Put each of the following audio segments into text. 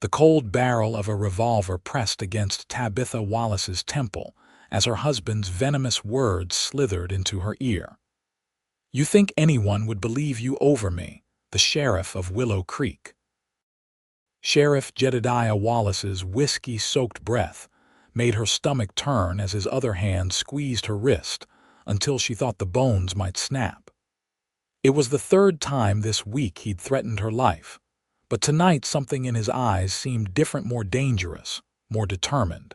the cold barrel of a revolver pressed against Tabitha Wallace's temple as her husband's venomous words slithered into her ear. "You think anyone would believe you over me, the sheriff of Willow Creek?" Sheriff Jedediah Wallace's whiskey-soaked breath made her stomach turn as his other hand squeezed her wrist until she thought the bones might snap. It was the third time this week he'd threatened her life, but tonight something in his eyes seemed different, more dangerous, more determined.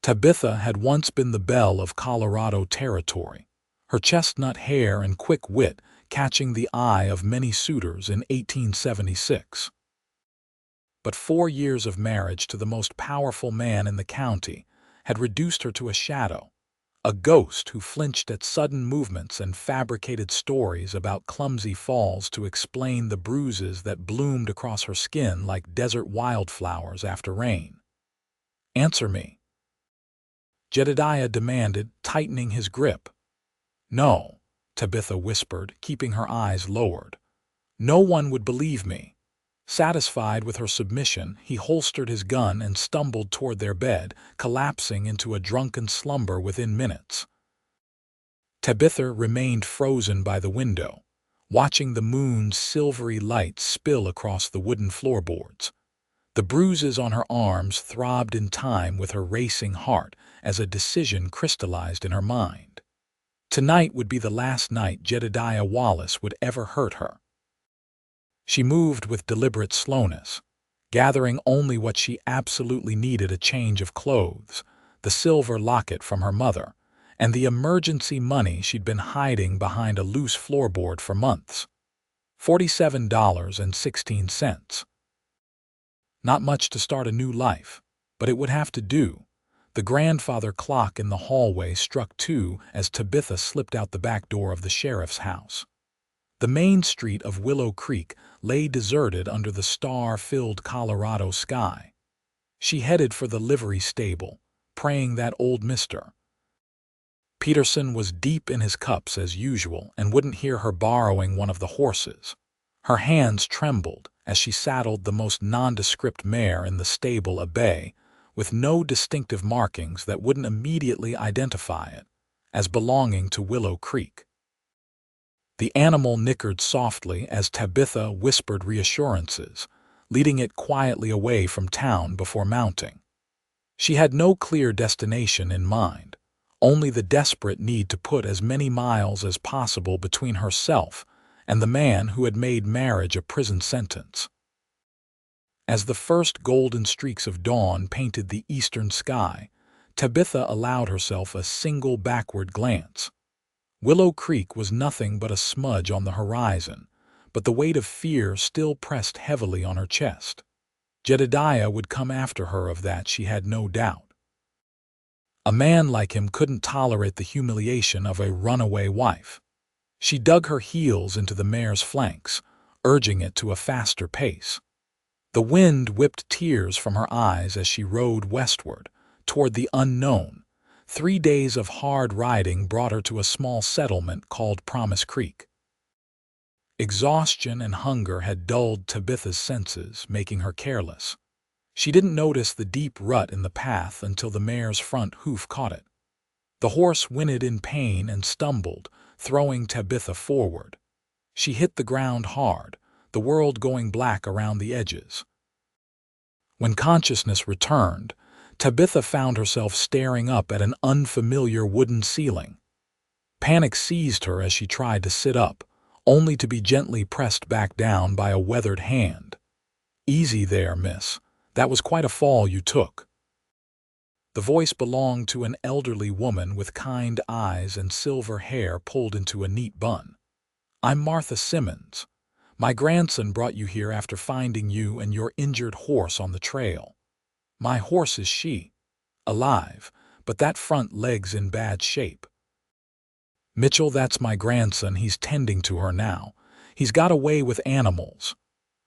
Tabitha had once been the belle of Colorado territory, her chestnut hair and quick wit catching the eye of many suitors in 1876. But 4 years of marriage to the most powerful man in the county had reduced her to a shadow, a ghost who flinched at sudden movements and fabricated stories about clumsy falls to explain the bruises that bloomed across her skin like desert wildflowers after rain. "Answer me," Jedediah demanded, tightening his grip. "No," Tabitha whispered, keeping her eyes lowered. "No one would believe me." Satisfied with her submission, he holstered his gun and stumbled toward their bed, collapsing into a drunken slumber within minutes. Tabitha remained frozen by the window, watching the moon's silvery light spill across the wooden floorboards. The bruises on her arms throbbed in time with her racing heart as a decision crystallized in her mind. Tonight would be the last night Jedediah Wallace would ever hurt her. She moved with deliberate slowness, gathering only what she absolutely needed: a change of clothes, the silver locket from her mother, and the emergency money she'd been hiding behind a loose floorboard for months. $47.16. Not much to start a new life, but it would have to do. The grandfather clock in the hallway struck 2 as Tabitha slipped out the back door of the sheriff's house. The main street of Willow Creek lay deserted under the star-filled Colorado sky. She headed for the livery stable, praying that old Mr. Peterson was deep in his cups as usual and wouldn't hear her borrowing one of the horses. Her hands trembled as she saddled the most nondescript mare in the stable, a bay, with no distinctive markings that wouldn't immediately identify it as belonging to Willow Creek. The animal nickered softly as Tabitha whispered reassurances, leading it quietly away from town before mounting. She had no clear destination in mind, only the desperate need to put as many miles as possible between herself and the man who had made marriage a prison sentence. As the first golden streaks of dawn painted the eastern sky, Tabitha allowed herself a single backward glance. Willow Creek was nothing but a smudge on the horizon, but the weight of fear still pressed heavily on her chest. Jedediah would come after her, of that she had no doubt. A man like him couldn't tolerate the humiliation of a runaway wife. She dug her heels into the mare's flanks, urging it to a faster pace. The wind whipped tears from her eyes as she rode westward, toward the unknown. 3 days of hard riding brought her to a small settlement called Promise Creek. Exhaustion and hunger had dulled Tabitha's senses, making her careless. She didn't notice the deep rut in the path until the mare's front hoof caught it. The horse whinnied in pain and stumbled, throwing Tabitha forward. She hit the ground hard, the world going black around the edges. When consciousness returned, Tabitha found herself staring up at an unfamiliar wooden ceiling. Panic seized her as she tried to sit up, only to be gently pressed back down by a weathered hand. "Easy there, miss. That was quite a fall you took." The voice belonged to an elderly woman with kind eyes and silver hair pulled into a neat bun. "I'm Martha Simmons. My grandson brought you here after finding you and your injured horse on the trail. My horse is alive, but that front leg's in bad shape. Mitchell, that's my grandson. He's tending to her now. He's got away with animals."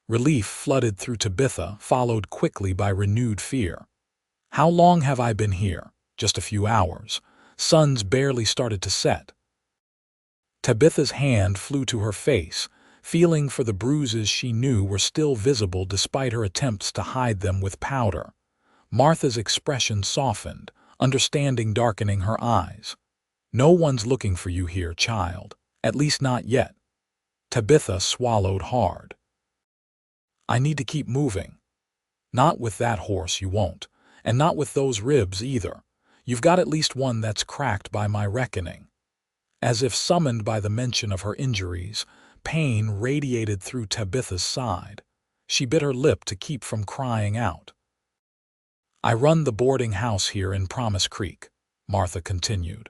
Relief flooded through Tabitha, followed quickly by renewed fear. "How long have I been here?" "Just a few hours. Sun's barely started to set." Tabitha's hand flew to her face, feeling for the bruises she knew were still visible despite her attempts to hide them with powder. Martha's expression softened, understanding darkening her eyes. "No one's looking for you here, child. At least not yet." Tabitha swallowed hard. "I need to keep moving." "Not with that horse you won't, and not with those ribs either. You've got at least one that's cracked by my reckoning." As if summoned by the mention of her injuries, pain radiated through Tabitha's side. She bit her lip to keep from crying out. "I run the boarding house here in Promise Creek," Martha continued.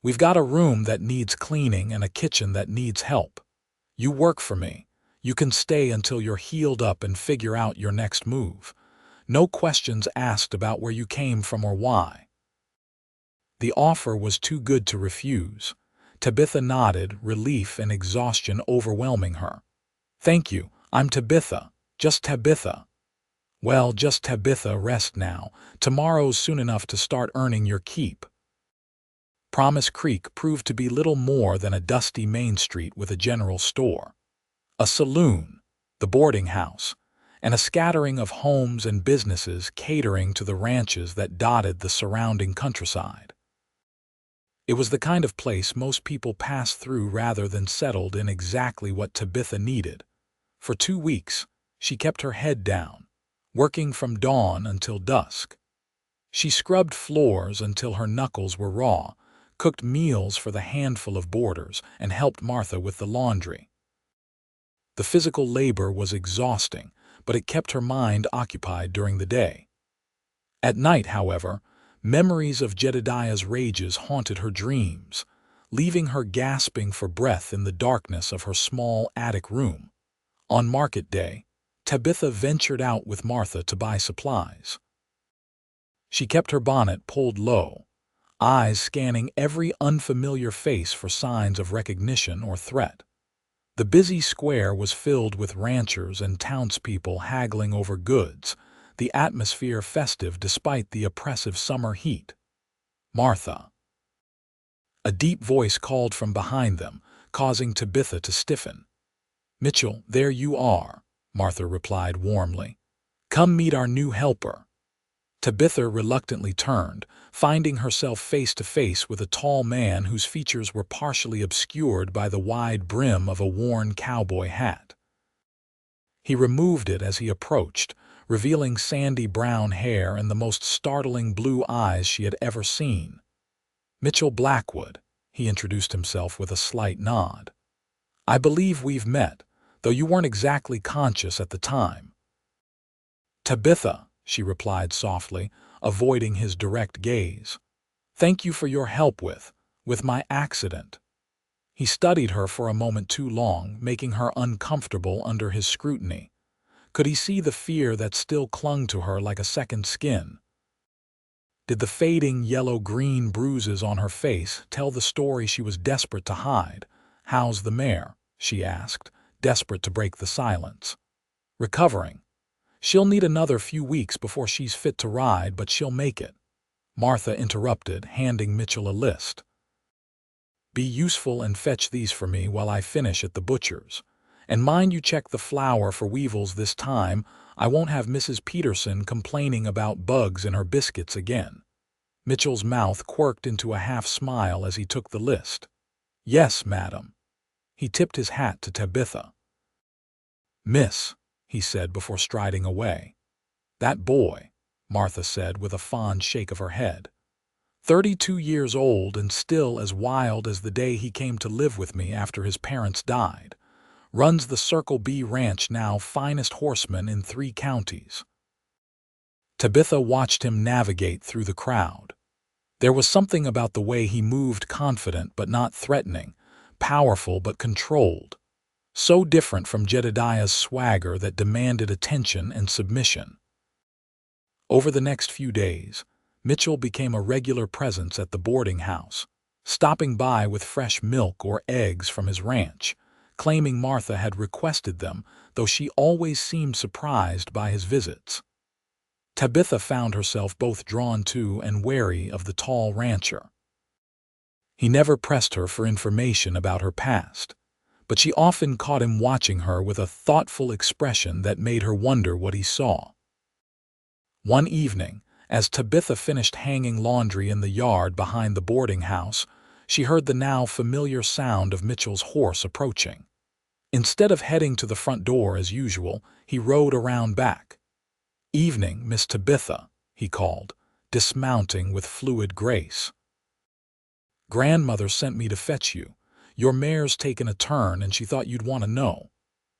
"We've got a room that needs cleaning and a kitchen that needs help. You work for me. You can stay until you're healed up and figure out your next move. No questions asked about where you came from or why." The offer was too good to refuse. Tabitha nodded, relief and exhaustion overwhelming her. "Thank you, I'm Tabitha. Just Tabitha." "Well, just Tabitha, rest now. Tomorrow's soon enough to start earning your keep." Promise Creek proved to be little more than a dusty main street with a general store, a saloon, the boarding house, and a scattering of homes and businesses catering to the ranches that dotted the surrounding countryside. It was the kind of place most people passed through rather than settled in exactly what Tabitha needed. For 2 weeks, she kept her head down, working from dawn until dusk. She scrubbed floors until her knuckles were raw, cooked meals for the handful of boarders, and helped Martha with the laundry. The physical labor was exhausting, but it kept her mind occupied during the day. At night, however, memories of Jedediah's rages haunted her dreams, leaving her gasping for breath in the darkness of her small attic room. On market day, Tabitha ventured out with Martha to buy supplies. She kept her bonnet pulled low, eyes scanning every unfamiliar face for signs of recognition or threat. The busy square was filled with ranchers and townspeople haggling over goods, the atmosphere festive despite the oppressive summer heat. "Martha!" A deep voice called from behind them, causing Tabitha to stiffen. "Mitchell, there you are," Martha replied warmly. "Come meet our new helper." Tabitha reluctantly turned, finding herself face to face with a tall man whose features were partially obscured by the wide brim of a worn cowboy hat. He removed it as he approached, revealing sandy brown hair and the most startling blue eyes she had ever seen. "Mitchell Blackwood," he introduced himself with a slight nod. "I believe we've met, though you weren't exactly conscious at the time." "Tabitha," she replied softly, avoiding his direct gaze. "Thank you for your help with my accident." He studied her for a moment too long, making her uncomfortable under his scrutiny. Could he see the fear that still clung to her like a second skin? Did the fading yellow-green bruises on her face tell the story she was desperate to hide? "How's the mare?" she asked, desperate to break the silence. "Recovering. She'll need another few weeks before she's fit to ride, but she'll make it." Martha interrupted, handing Mitchell a list. "Be useful and fetch these for me while I finish at the butcher's. And mind you check the flour for weevils this time. I won't have Mrs. Peterson complaining about bugs in her biscuits again." Mitchell's mouth quirked into a half-smile as he took the list. "Yes, madam." He tipped his hat to Tabitha. "Miss," he said before striding away. "That boy," Martha said with a fond shake of her head. 32 years old and still as wild as the day he came to live with me after his parents died. Runs the Circle B Ranch, now finest horseman in 3 counties. Tabitha watched him navigate through the crowd. There was something about the way he moved, confident but not threatening, powerful but controlled. So different from Jedediah's swagger that demanded attention and submission. Over the next few days, Mitchell became a regular presence at the boarding house, stopping by with fresh milk or eggs from his ranch, claiming Martha had requested them, though she always seemed surprised by his visits. Tabitha found herself both drawn to and wary of the tall rancher. He never pressed her for information about her past, but she often caught him watching her with a thoughtful expression that made her wonder what he saw. One evening, as Tabitha finished hanging laundry in the yard behind the boarding house, she heard the now familiar sound of Mitchell's horse approaching. Instead of heading to the front door as usual, he rode around back. "Evening, Miss Tabitha," he called, dismounting with fluid grace. "Grandmother sent me to fetch you. Your mare's taken a turn and she thought you'd want to know."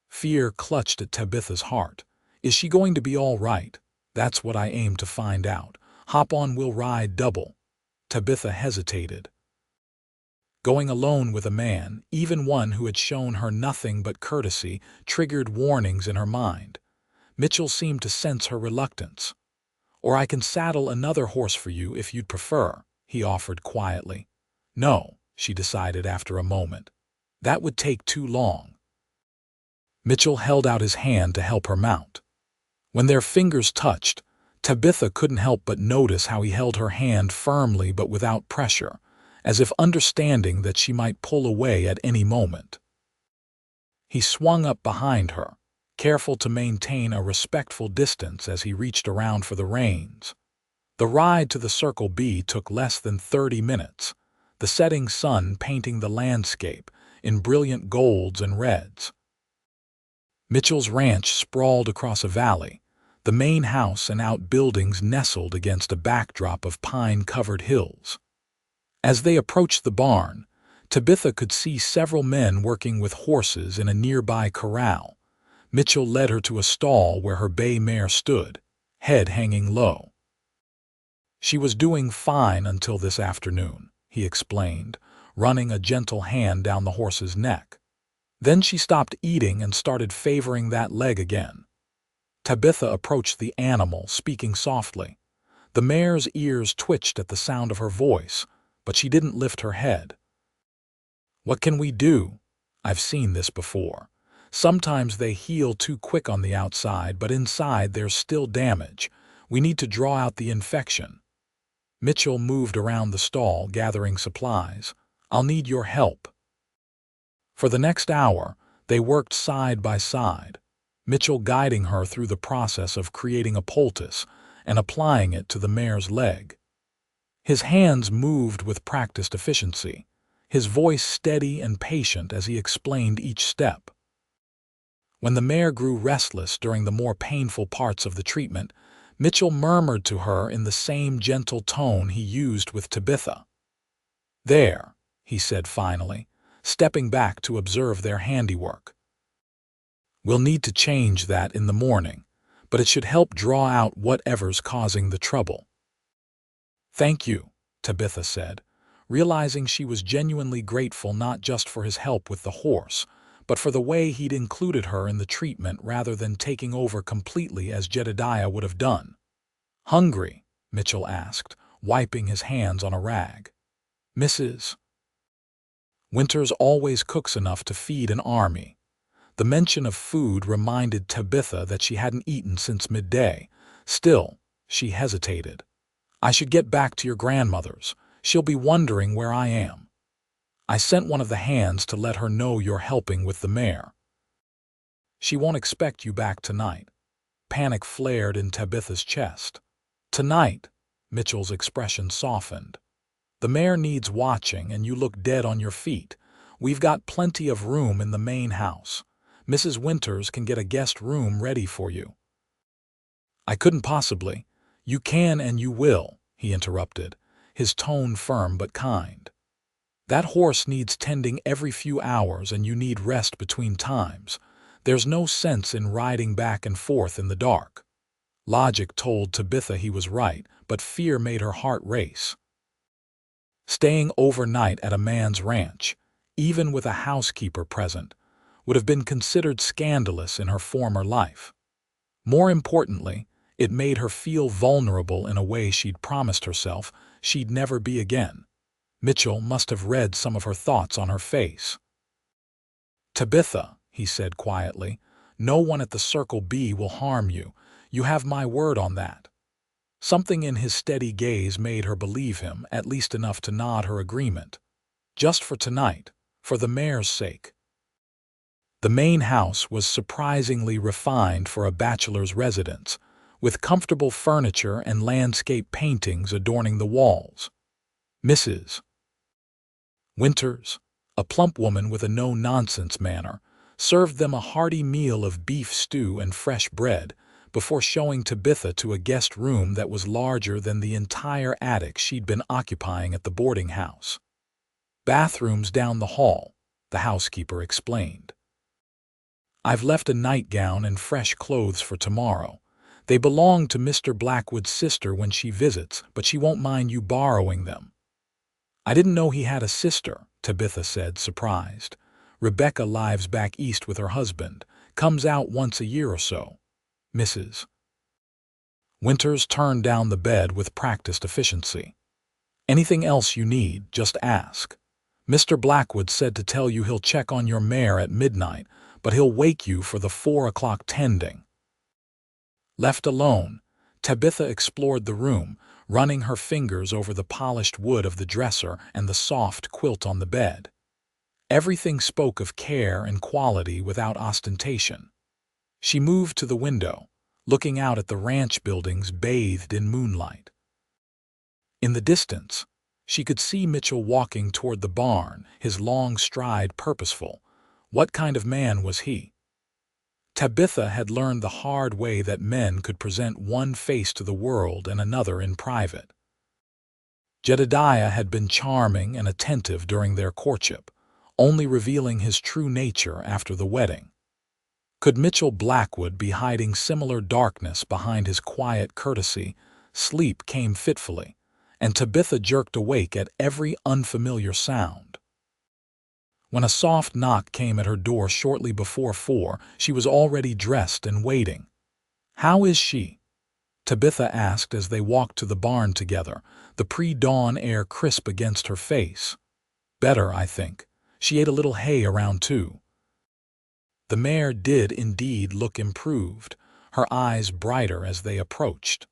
Fear clutched at Tabitha's heart. Is she going to be all right? That's what I aim to find out. Hop on, we'll ride double. Tabitha hesitated. Going alone with a man, even one who had shown her nothing but courtesy, triggered warnings in her mind. Mitchell seemed to sense her reluctance. "Or I can saddle another horse for you if you'd prefer," he offered quietly. "No," she decided after a moment. "That would take too long." Mitchell held out his hand to help her mount. When their fingers touched, Tabitha couldn't help but notice how he held her hand firmly but without pressure, as if understanding that she might pull away at any moment. He swung up behind her, careful to maintain a respectful distance as he reached around for the reins. The ride to the Circle B took less than 30 minutes, the setting sun painting the landscape in brilliant golds and reds. Mitchell's ranch sprawled across a valley, the main house and outbuildings nestled against a backdrop of pine-covered hills. As they approached the barn, Tabitha could see several men working with horses in a nearby corral. Mitchell led her to a stall where her bay mare stood, head hanging low. "She was doing fine until this afternoon," he explained, running a gentle hand down the horse's neck. "Then she stopped eating and started favoring that leg again." Tabitha approached the animal, speaking softly. The mare's ears twitched at the sound of her voice, but she didn't lift her head. "What can we do? I've seen this before. Sometimes they heal too quick on the outside, but inside there's still damage. We need to draw out the infection." Mitchell moved around the stall, gathering supplies. "I'll need your help." For the next hour, they worked side by side, Mitchell guiding her through the process of creating a poultice and applying it to the mare's leg. His hands moved with practiced efficiency, his voice steady and patient as he explained each step. When the mare grew restless during the more painful parts of the treatment, Mitchell murmured to her in the same gentle tone he used with Tabitha. "There," he said finally, stepping back to observe their handiwork. "We'll need to change that in the morning, but it should help draw out whatever's causing the trouble." "Thank you," Tabitha said, realizing she was genuinely grateful not just for his help with the horse, but for the way he'd included her in the treatment rather than taking over completely as Jedediah would have done. "Hungry?" Mitchell asked, wiping his hands on a rag. "Mrs. Winters always cooks enough to feed an army." The mention of food reminded Tabitha that she hadn't eaten since midday. Still, she hesitated. "I should get back to your grandmother's. She'll be wondering where I am." "I sent one of the hands to let her know you're helping with the mare." "She won't expect you back tonight." Panic flared in Tabitha's chest. "Tonight?" Mitchell's expression softened. "The mare needs watching and you look dead on your feet. We've got plenty of room in the main house. Mrs. Winters can get a guest room ready for you." "I couldn't possibly." "You can and you will," he interrupted, his tone firm but kind. "That horse needs tending every few hours and you need rest between times. There's no sense in riding back and forth in the dark." Logic told Tabitha he was right, but fear made her heart race. Staying overnight at a man's ranch, even with a housekeeper present, would have been considered scandalous in her former life. More importantly, it made her feel vulnerable in a way she'd promised herself she'd never be again. Mitchell must have read some of her thoughts on her face. "Tabitha," he said quietly, "no one at the Circle B will harm you. You have my word on that." Something in his steady gaze made her believe him, at least enough to nod her agreement. "Just for tonight, for the mare's sake." The main house was surprisingly refined for a bachelor's residence, with comfortable furniture and landscape paintings adorning the walls. Mrs. Winters, a plump woman with a no-nonsense manner, served them a hearty meal of beef stew and fresh bread before showing Tabitha to a guest room that was larger than the entire attic she'd been occupying at the boarding house. "Bathrooms down the hall," the housekeeper explained. "I've left a nightgown and fresh clothes for tomorrow. They belong to Mr. Blackwood's sister when she visits, but she won't mind you borrowing them." "I didn't know he had a sister," Tabitha said, surprised. "Rebecca lives back east with her husband, comes out once a year or so." Mrs. Winters turned down the bed with practiced efficiency. "Anything else you need, just ask. Mr. Blackwood said to tell you he'll check on your mare at midnight, but he'll wake you for the 4 o'clock tending." Left alone, Tabitha explored the room, running her fingers over the polished wood of the dresser and the soft quilt on the bed. Everything spoke of care and quality without ostentation. She moved to the window, looking out at the ranch buildings bathed in moonlight. In the distance, she could see Mitchell walking toward the barn, his long stride purposeful. What kind of man was he? Tabitha had learned the hard way that men could present one face to the world and another in private. Jedediah had been charming and attentive during their courtship, only revealing his true nature after the wedding. Could Mitchell Blackwood be hiding similar darkness behind his quiet courtesy? Sleep came fitfully, and Tabitha jerked awake at every unfamiliar sound. When a soft knock came at her door shortly before 4, she was already dressed and waiting. "How is she?" Tabitha asked as they walked to the barn together, the pre-dawn air crisp against her face. "Better, I think. She ate a little hay around 2. The mare did indeed look improved, her eyes brighter as they approached.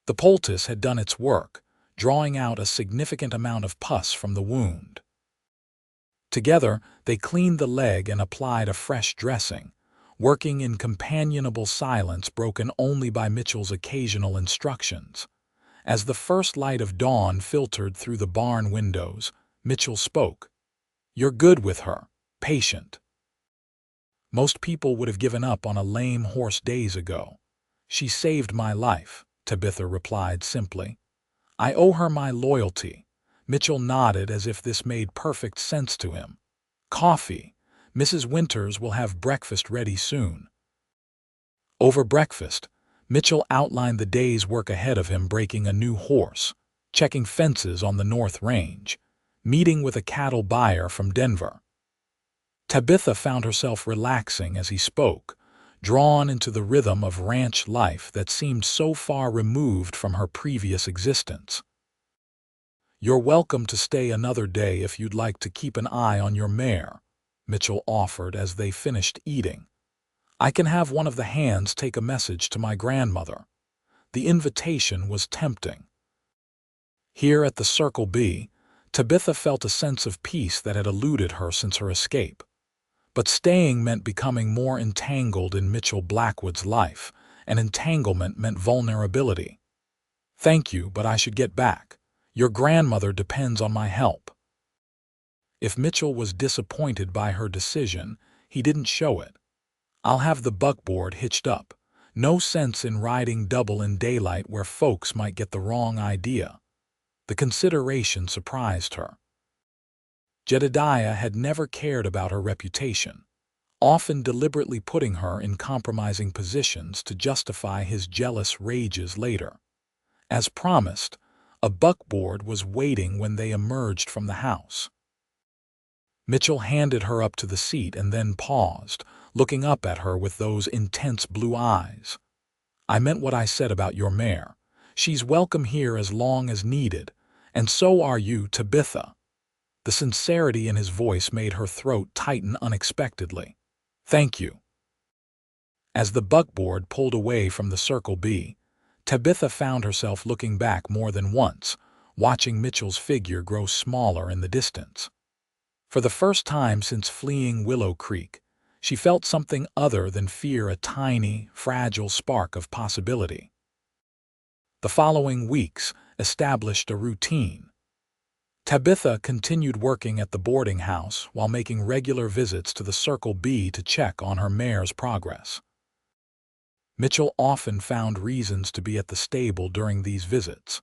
The poultice had done its work, drawing out a significant amount of pus from the wound. Together, they cleaned the leg and applied a fresh dressing, working in companionable silence broken only by Mitchell's occasional instructions. As the first light of dawn filtered through the barn windows, Mitchell spoke. "You're good with her, patient. Most people would have given up on a lame horse days ago. She saved my life," Tabitha replied simply. "I owe her my loyalty." Mitchell nodded as if this made perfect sense to him. "Coffee. Mrs. Winters will have breakfast ready soon." Over breakfast, Mitchell outlined the day's work ahead of him, breaking a new horse, checking fences on the North Range, meeting with a cattle buyer from Denver. Tabitha found herself relaxing as he spoke, drawn into the rhythm of ranch life that seemed so far removed from her previous existence. "You're welcome to stay another day if you'd like to keep an eye on your mare," Mitchell offered as they finished eating. "I can have one of the hands take a message to my grandmother." The invitation was tempting. Here at the Circle B, Tabitha felt a sense of peace that had eluded her since her escape. But staying meant becoming more entangled in Mitchell Blackwood's life, and entanglement meant vulnerability. "Thank you, but I should get back. Your grandmother depends on my help." If Mitchell was disappointed by her decision, he didn't show it. "I'll have the buckboard hitched up. No sense in riding double in daylight where folks might get the wrong idea." The consideration surprised her. Jedediah had never cared about her reputation, often deliberately putting her in compromising positions to justify his jealous rages later. As promised, a buckboard was waiting when they emerged from the house. Mitchell handed her up to the seat and then paused, looking up at her with those intense blue eyes. "I meant what I said about your mare. She's welcome here as long as needed, and so are you, Tabitha." The sincerity in his voice made her throat tighten unexpectedly. "Thank you." As the buckboard pulled away from the Circle B, Tabitha found herself looking back more than once, watching Mitchell's figure grow smaller in the distance. For the first time since fleeing Willow Creek, She felt something other than fear, a tiny, fragile spark of possibility. The following weeks established a routine. Tabitha continued working at the boarding house while making regular visits to the Circle B to check on her mare's progress. Mitchell often found reasons to be at the stable during these visits,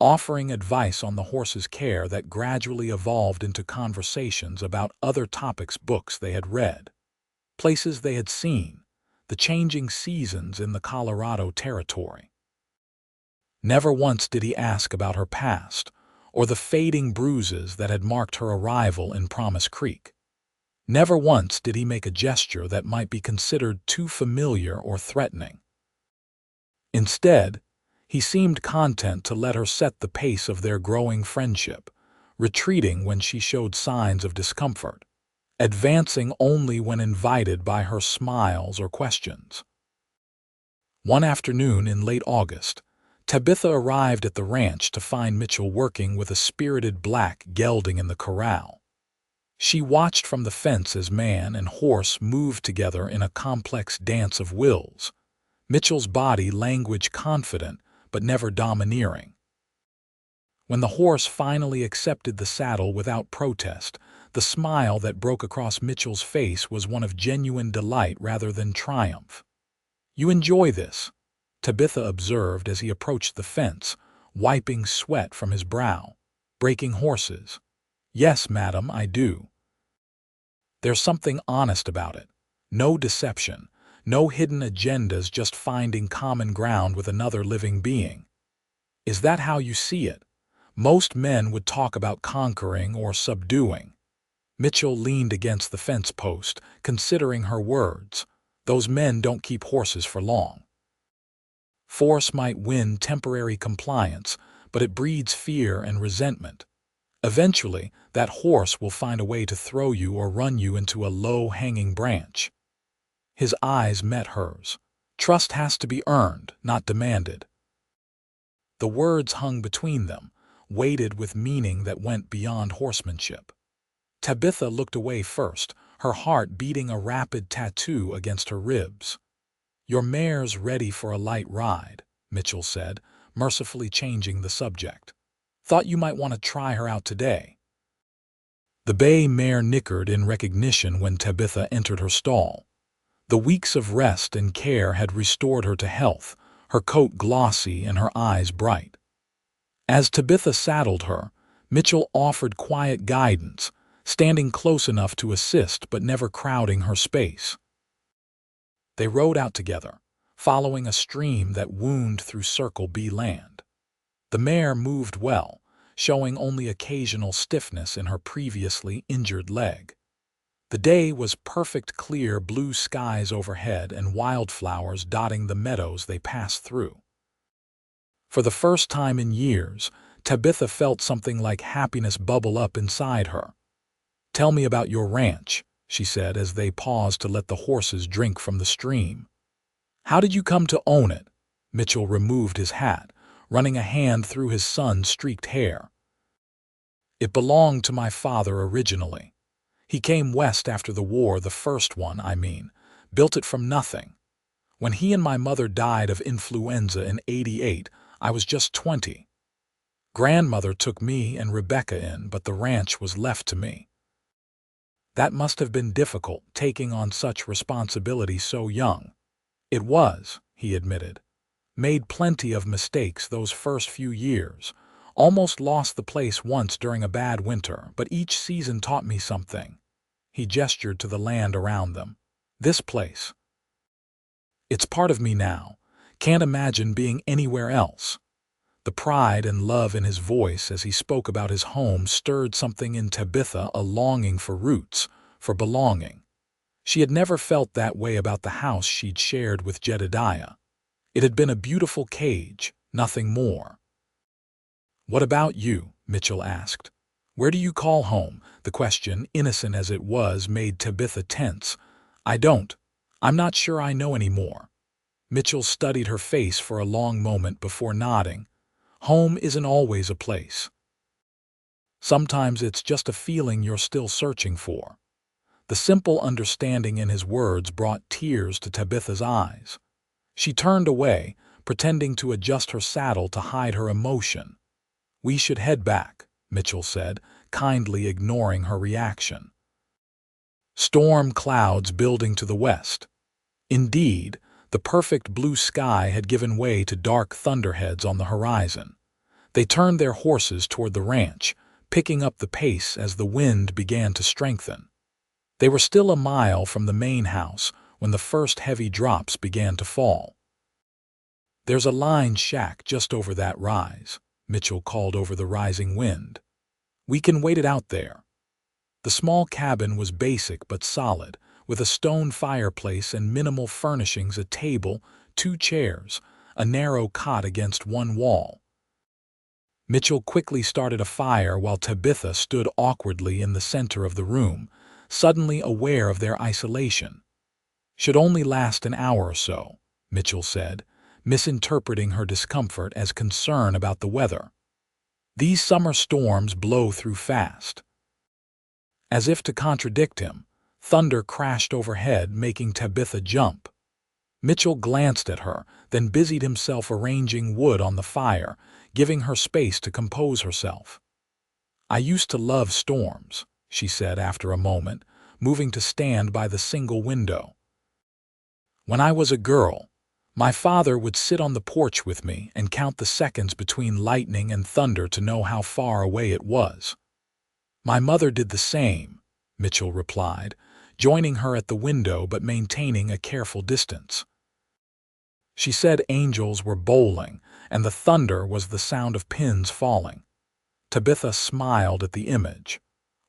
offering advice on the horse's care that gradually evolved into conversations about other topics, books they had read, places they had seen, the changing seasons in the Colorado Territory. Never once did he ask about her past or the fading bruises that had marked her arrival in Promise Creek. Never once did he make a gesture that might be considered too familiar or threatening. Instead, he seemed content to let her set the pace of their growing friendship, retreating when she showed signs of discomfort, advancing only when invited by her smiles or questions. One afternoon in late August, Tabitha arrived at the ranch to find Mitchell working with a spirited black gelding in the corral. She watched from the fence as man and horse moved together in a complex dance of wills, Mitchell's body language confident but never domineering. When the horse finally accepted the saddle without protest, the smile that broke across Mitchell's face was one of genuine delight rather than triumph. "You enjoy this?" Tabitha observed as he approached the fence, wiping sweat from his brow. "Breaking horses?" "Yes, madam, I do." There's something honest about it. No deception, no hidden agendas, just finding common ground with another living being. Is that how you see it? Most men would talk about conquering or subduing. Mitchell leaned against the fence post, considering her words. Those men don't keep horses for long. Force might win temporary compliance, but it breeds fear and resentment. Eventually, that horse will find a way to throw you or run you into a low-hanging branch. His eyes met hers. Trust has to be earned, not demanded. The words hung between them, weighted with meaning that went beyond horsemanship. Tabitha looked away first, her heart beating a rapid tattoo against her ribs. "Your mare's ready for a light ride," Mitchell said, mercifully changing the subject. "Thought you might want to try her out today." The bay mare nickered in recognition when Tabitha entered her stall. The weeks of rest and care had restored her to health, her coat glossy and her eyes bright. As Tabitha saddled her, Mitchell offered quiet guidance, standing close enough to assist but never crowding her space. They rode out together, following a stream that wound through Circle B land. The mare moved well, showing only occasional stiffness in her previously injured leg. The day was perfect, clear blue skies overhead and wildflowers dotting the meadows they passed through. For the first time in years, Tabitha felt something like happiness bubble up inside her. "Tell me about your ranch," she said as they paused to let the horses drink from the stream. "How did you come to own it?" Mitchell removed his hat, running a hand through his son's streaked hair. "It belonged to my father originally. He came west after the war, the first one, I mean, built it from nothing. When he and my mother died of influenza in '88, I was just 20. Grandmother took me and Rebecca in, but the ranch was left to me." That must have been difficult, taking on such responsibility so young. "It was," he admitted. "Made plenty of mistakes those first few years. Almost lost the place once during a bad winter, but each season taught me something." He gestured to the land around them. "This place. It's part of me now. Can't imagine being anywhere else." The pride and love in his voice as he spoke about his home stirred something in Tabitha, a longing for roots, for belonging. She had never felt that way about the house she'd shared with Jedediah. It had been a beautiful cage, nothing more. "What about you?" Mitchell asked. "Where do you call home?" The question, innocent as it was, made Tabitha tense. "I don't. I'm not sure I know anymore." Mitchell studied her face for a long moment before nodding. "Home isn't always a place. Sometimes it's just a feeling you're still searching for." The simple understanding in his words brought tears to Tabitha's eyes. She turned away, pretending to adjust her saddle to hide her emotion. "We should head back," Mitchell said, kindly ignoring her reaction. Storm clouds building to the west. Indeed, the perfect blue sky had given way to dark thunderheads on the horizon. They turned their horses toward the ranch, picking up the pace as the wind began to strengthen. They were still a mile from the main house when the first heavy drops began to fall. "There's a line shack just over that rise," Mitchell called over the rising wind. "We can wait it out there." The small cabin was basic but solid, with a stone fireplace and minimal furnishings: a table, 2 chairs, a narrow cot against one wall. Mitchell quickly started a fire while Tabitha stood awkwardly in the center of the room, suddenly aware of their isolation. "Should only last an hour or so," Mitchell said, misinterpreting her discomfort as concern about the weather. "These summer storms blow through fast." As if to contradict him, thunder crashed overhead, making Tabitha jump. Mitchell glanced at her, then busied himself arranging wood on the fire, giving her space to compose herself. "I used to love storms," she said after a moment, moving to stand by the single window. "When I was a girl, my father would sit on the porch with me and count the seconds between lightning and thunder to know how far away it was." "My mother did the same," Mitchell replied, joining her at the window but maintaining a careful distance. "She said angels were bowling, and the thunder was the sound of pins falling." Tabitha smiled at the image.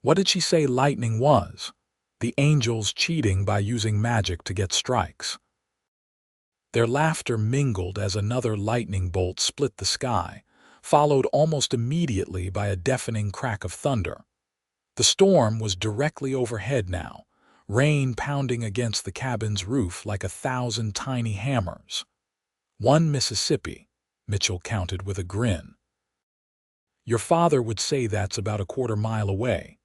What did she say lightning was? The angels cheating by using magic to get strikes. Their laughter mingled as another lightning bolt split the sky, followed almost immediately by a deafening crack of thunder. The storm was directly overhead now, rain pounding against the cabin's roof like 1,000 tiny hammers. "1 Mississippi," Mitchell counted with a grin. "Your father would say that's about a quarter mile away."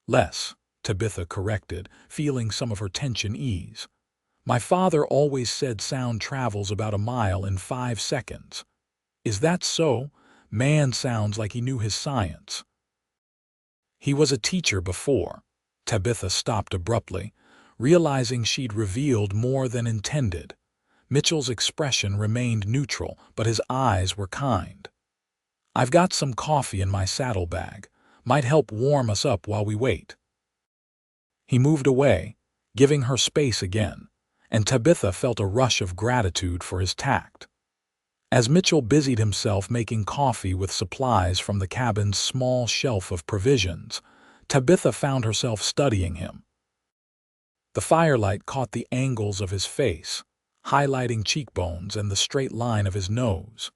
"Less," Tabitha corrected, feeling some of her tension ease. "My father always said sound travels about a mile in 5 seconds. Is that so? Man sounds like he knew his science." "He was a teacher before." Tabitha stopped abruptly, realizing she'd revealed more than intended. Mitchell's expression remained neutral, but his eyes were kind. "I've got some coffee in my saddlebag. Might help warm us up while we wait." He moved away, giving her space again, and Tabitha felt a rush of gratitude for his tact. As Mitchell busied himself making coffee with supplies from the cabin's small shelf of provisions, Tabitha found herself studying him. The firelight caught the angles of his face, highlighting cheekbones and the straight line of his nose.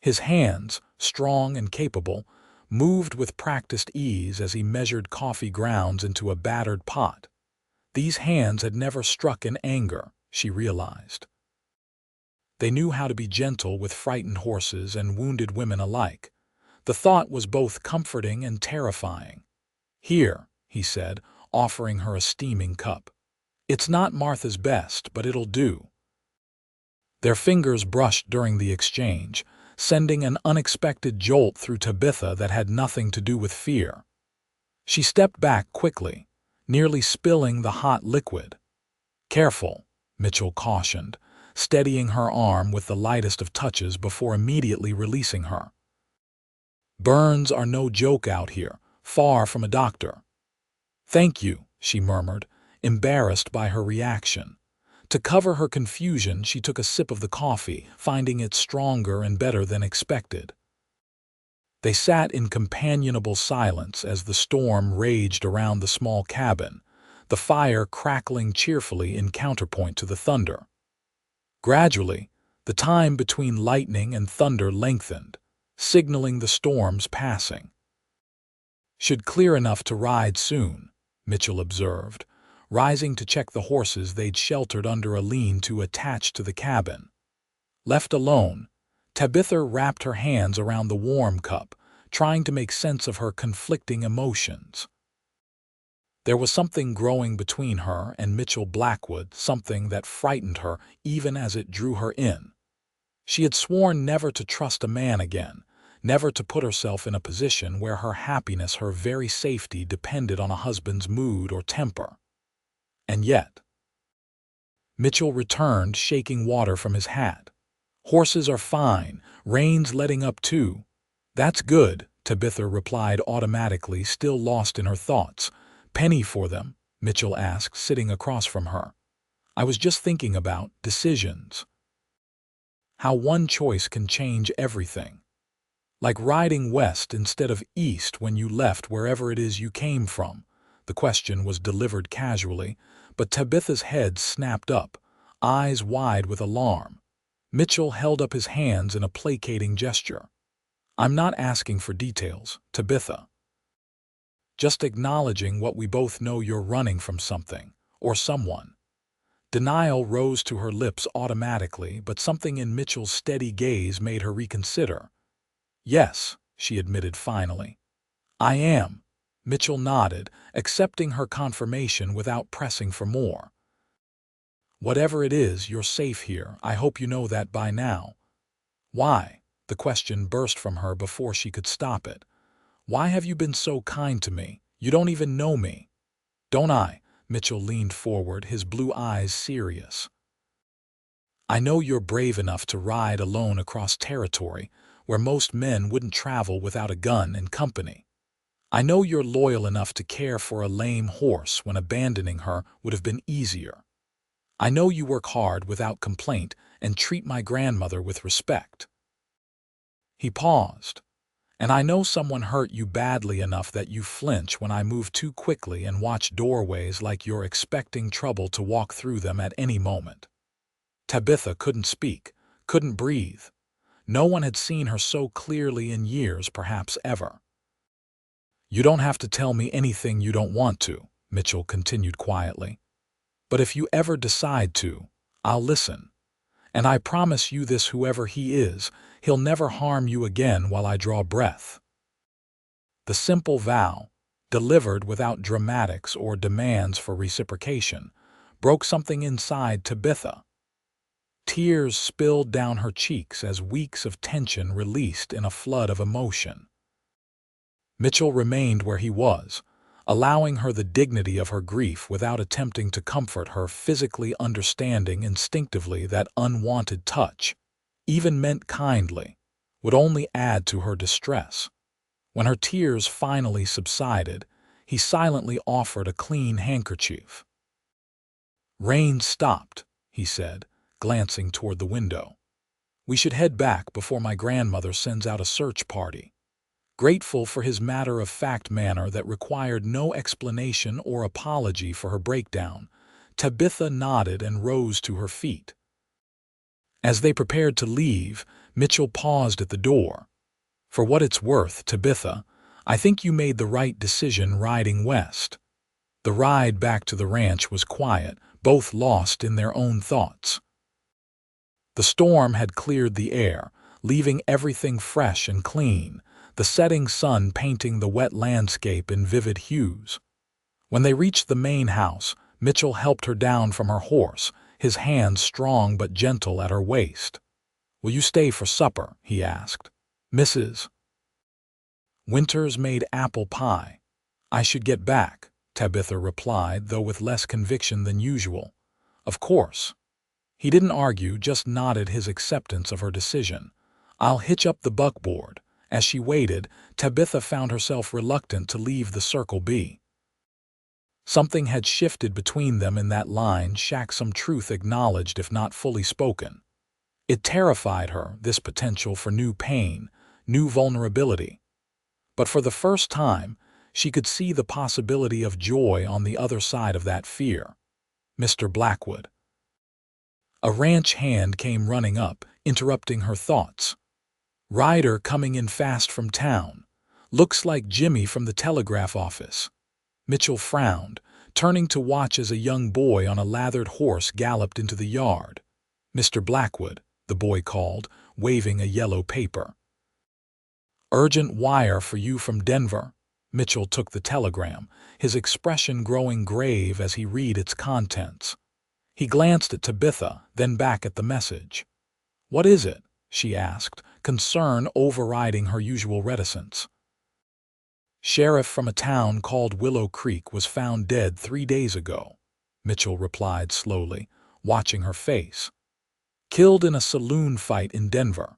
His hands, strong and capable, moved with practiced ease as he measured coffee grounds into a battered pot. These hands had never struck in anger, she realized. They knew how to be gentle with frightened horses and wounded women alike. The thought was both comforting and terrifying. "Here," he said, offering her a steaming cup. "It's not Martha's best, but it'll do." Their fingers brushed during the exchange, sending an unexpected jolt through Tabitha that had nothing to do with fear. She stepped back quickly, nearly spilling the hot liquid. "Careful," Mitchell cautioned, steadying her arm with the lightest of touches before immediately releasing her. "Burns are no joke out here, far from a doctor." "Thank you," she murmured, embarrassed by her reaction. To cover her confusion, she took a sip of the coffee, finding it stronger and better than expected. They sat in companionable silence as the storm raged around the small cabin, the fire crackling cheerfully in counterpoint to the thunder. Gradually, the time between lightning and thunder lengthened, signaling the storm's passing. "Should clear enough to ride soon," Mitchell observed, rising to check the horses they'd sheltered under a lean-to attached to the cabin. Left alone, Tabitha wrapped her hands around the warm cup, trying to make sense of her conflicting emotions. There was something growing between her and Mitchell Blackwood, something that frightened her even as it drew her in. She had sworn never to trust a man again, never to put herself in a position where her happiness, her very safety, depended on a husband's mood or temper. And yet, Mitchell returned, shaking water from his hat. "Horses are fine. Rain's letting up too." "That's good," Tabitha replied automatically, still lost in her thoughts. "Penny for them?" Mitchell asked, sitting across from her. "I was just thinking about decisions. How one choice can change everything. Like riding west instead of east when you left wherever it is you came from." The question was delivered casually, but Tabitha's head snapped up, eyes wide with alarm. Mitchell held up his hands in a placating gesture. "I'm not asking for details, Tabitha. Just acknowledging what we both know: you're running from something, or someone." Denial rose to her lips automatically, but something in Mitchell's steady gaze made her reconsider. "Yes," she admitted finally. "I am." Mitchell nodded, accepting her confirmation without pressing for more. "Whatever it is, you're safe here. I hope you know that by now." "Why?" The question burst from her before she could stop it. "Why have you been so kind to me? You don't even know me." "Don't I?" Mitchell leaned forward, his blue eyes serious. "I know you're brave enough to ride alone across territory where most men wouldn't travel without a gun and company. I know you're loyal enough to care for a lame horse when abandoning her would have been easier. I know you work hard without complaint and treat my grandmother with respect." He paused. "And I know someone hurt you badly enough that you flinch when I move too quickly and watch doorways like you're expecting trouble to walk through them at any moment." Tabitha couldn't speak, couldn't breathe. No one had seen her so clearly in years, perhaps ever. "You don't have to tell me anything you don't want to," Mitchell continued quietly. "But if you ever decide to, I'll listen. And I promise you this: whoever he is, he'll never harm you again while I draw breath." The simple vow, delivered without dramatics or demands for reciprocation, broke something inside Tabitha. Tears spilled down her cheeks as weeks of tension released in a flood of emotion. Mitchell remained where he was, allowing her the dignity of her grief without attempting to comfort her, physically understanding instinctively that unwanted touch, even meant kindly, would only add to her distress. When her tears finally subsided, he silently offered a clean handkerchief. "Rain stopped," he said, glancing toward the window. "We should head back before my grandmother sends out a search party." Grateful for his matter-of-fact manner that required no explanation or apology for her breakdown, Tabitha nodded and rose to her feet. As they prepared to leave, Mitchell paused at the door. "For what it's worth, Tabitha, I think you made the right decision riding west." The ride back to the ranch was quiet, both lost in their own thoughts. The storm had cleared the air, leaving everything fresh and clean, the setting sun painting the wet landscape in vivid hues. When they reached the main house, Mitchell helped her down from her horse, his hands strong but gentle at her waist. "Will you stay for supper?" he asked. "Mrs. Winters made apple pie." "I should get back," Tabitha replied, though with less conviction than usual. "Of course." He didn't argue, just nodded his acceptance of her decision. "I'll hitch up the buckboard." As she waited, Tabitha found herself reluctant to leave the Circle B. Something had shifted between them in that line shack, some truth acknowledged if not fully spoken. It terrified her, this potential for new pain, new vulnerability. But for the first time, she could see the possibility of joy on the other side of that fear. "Mr. Blackwood." A ranch hand came running up, interrupting her thoughts. "Rider coming in fast from town. Looks like Jimmy from the telegraph office." Mitchell frowned, turning to watch as a young boy on a lathered horse galloped into the yard. "Mr. Blackwood," the boy called, waving a yellow paper. "Urgent wire for you from Denver." Mitchell took the telegram, his expression growing grave as he read its contents. He glanced at Tabitha, then back at the message. "What is it?" she asked, concern overriding her usual reticence. "Sheriff from a town called Willow Creek was found dead 3 days ago," Mitchell replied slowly, watching her face. "Killed in a saloon fight in Denver.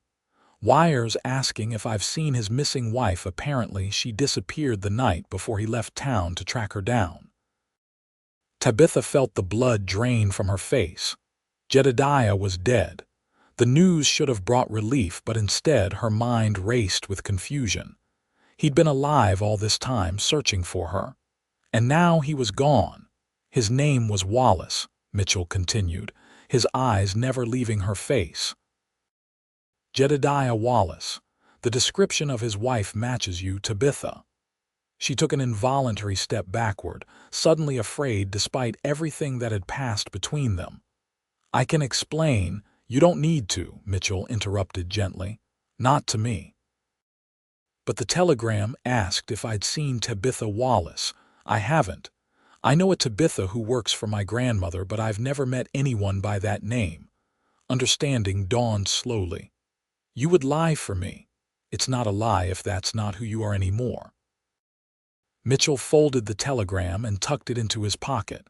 Wires asking if I've seen his missing wife. Apparently she disappeared the night before he left town to track her down." Tabitha felt the blood drain from her face. Jedediah was dead. The news should have brought relief, but instead her mind raced with confusion. He'd been alive all this time, searching for her. And now he was gone. His name was Wallace, Mitchell continued, his eyes never leaving her face. "Jedediah Wallace. The description of his wife matches you, Tabitha." She took an involuntary step backward, suddenly afraid despite everything that had passed between them. "I can explain." "You don't need to," Mitchell interrupted gently. "Not to me." "But the telegram asked if I'd seen Tabitha Wallace. I haven't. I know a Tabitha who works for my grandmother, but I've never met anyone by that name." Understanding dawned slowly. "You would lie for me." "It's not a lie if that's not who you are anymore." Mitchell folded the telegram and tucked it into his pocket.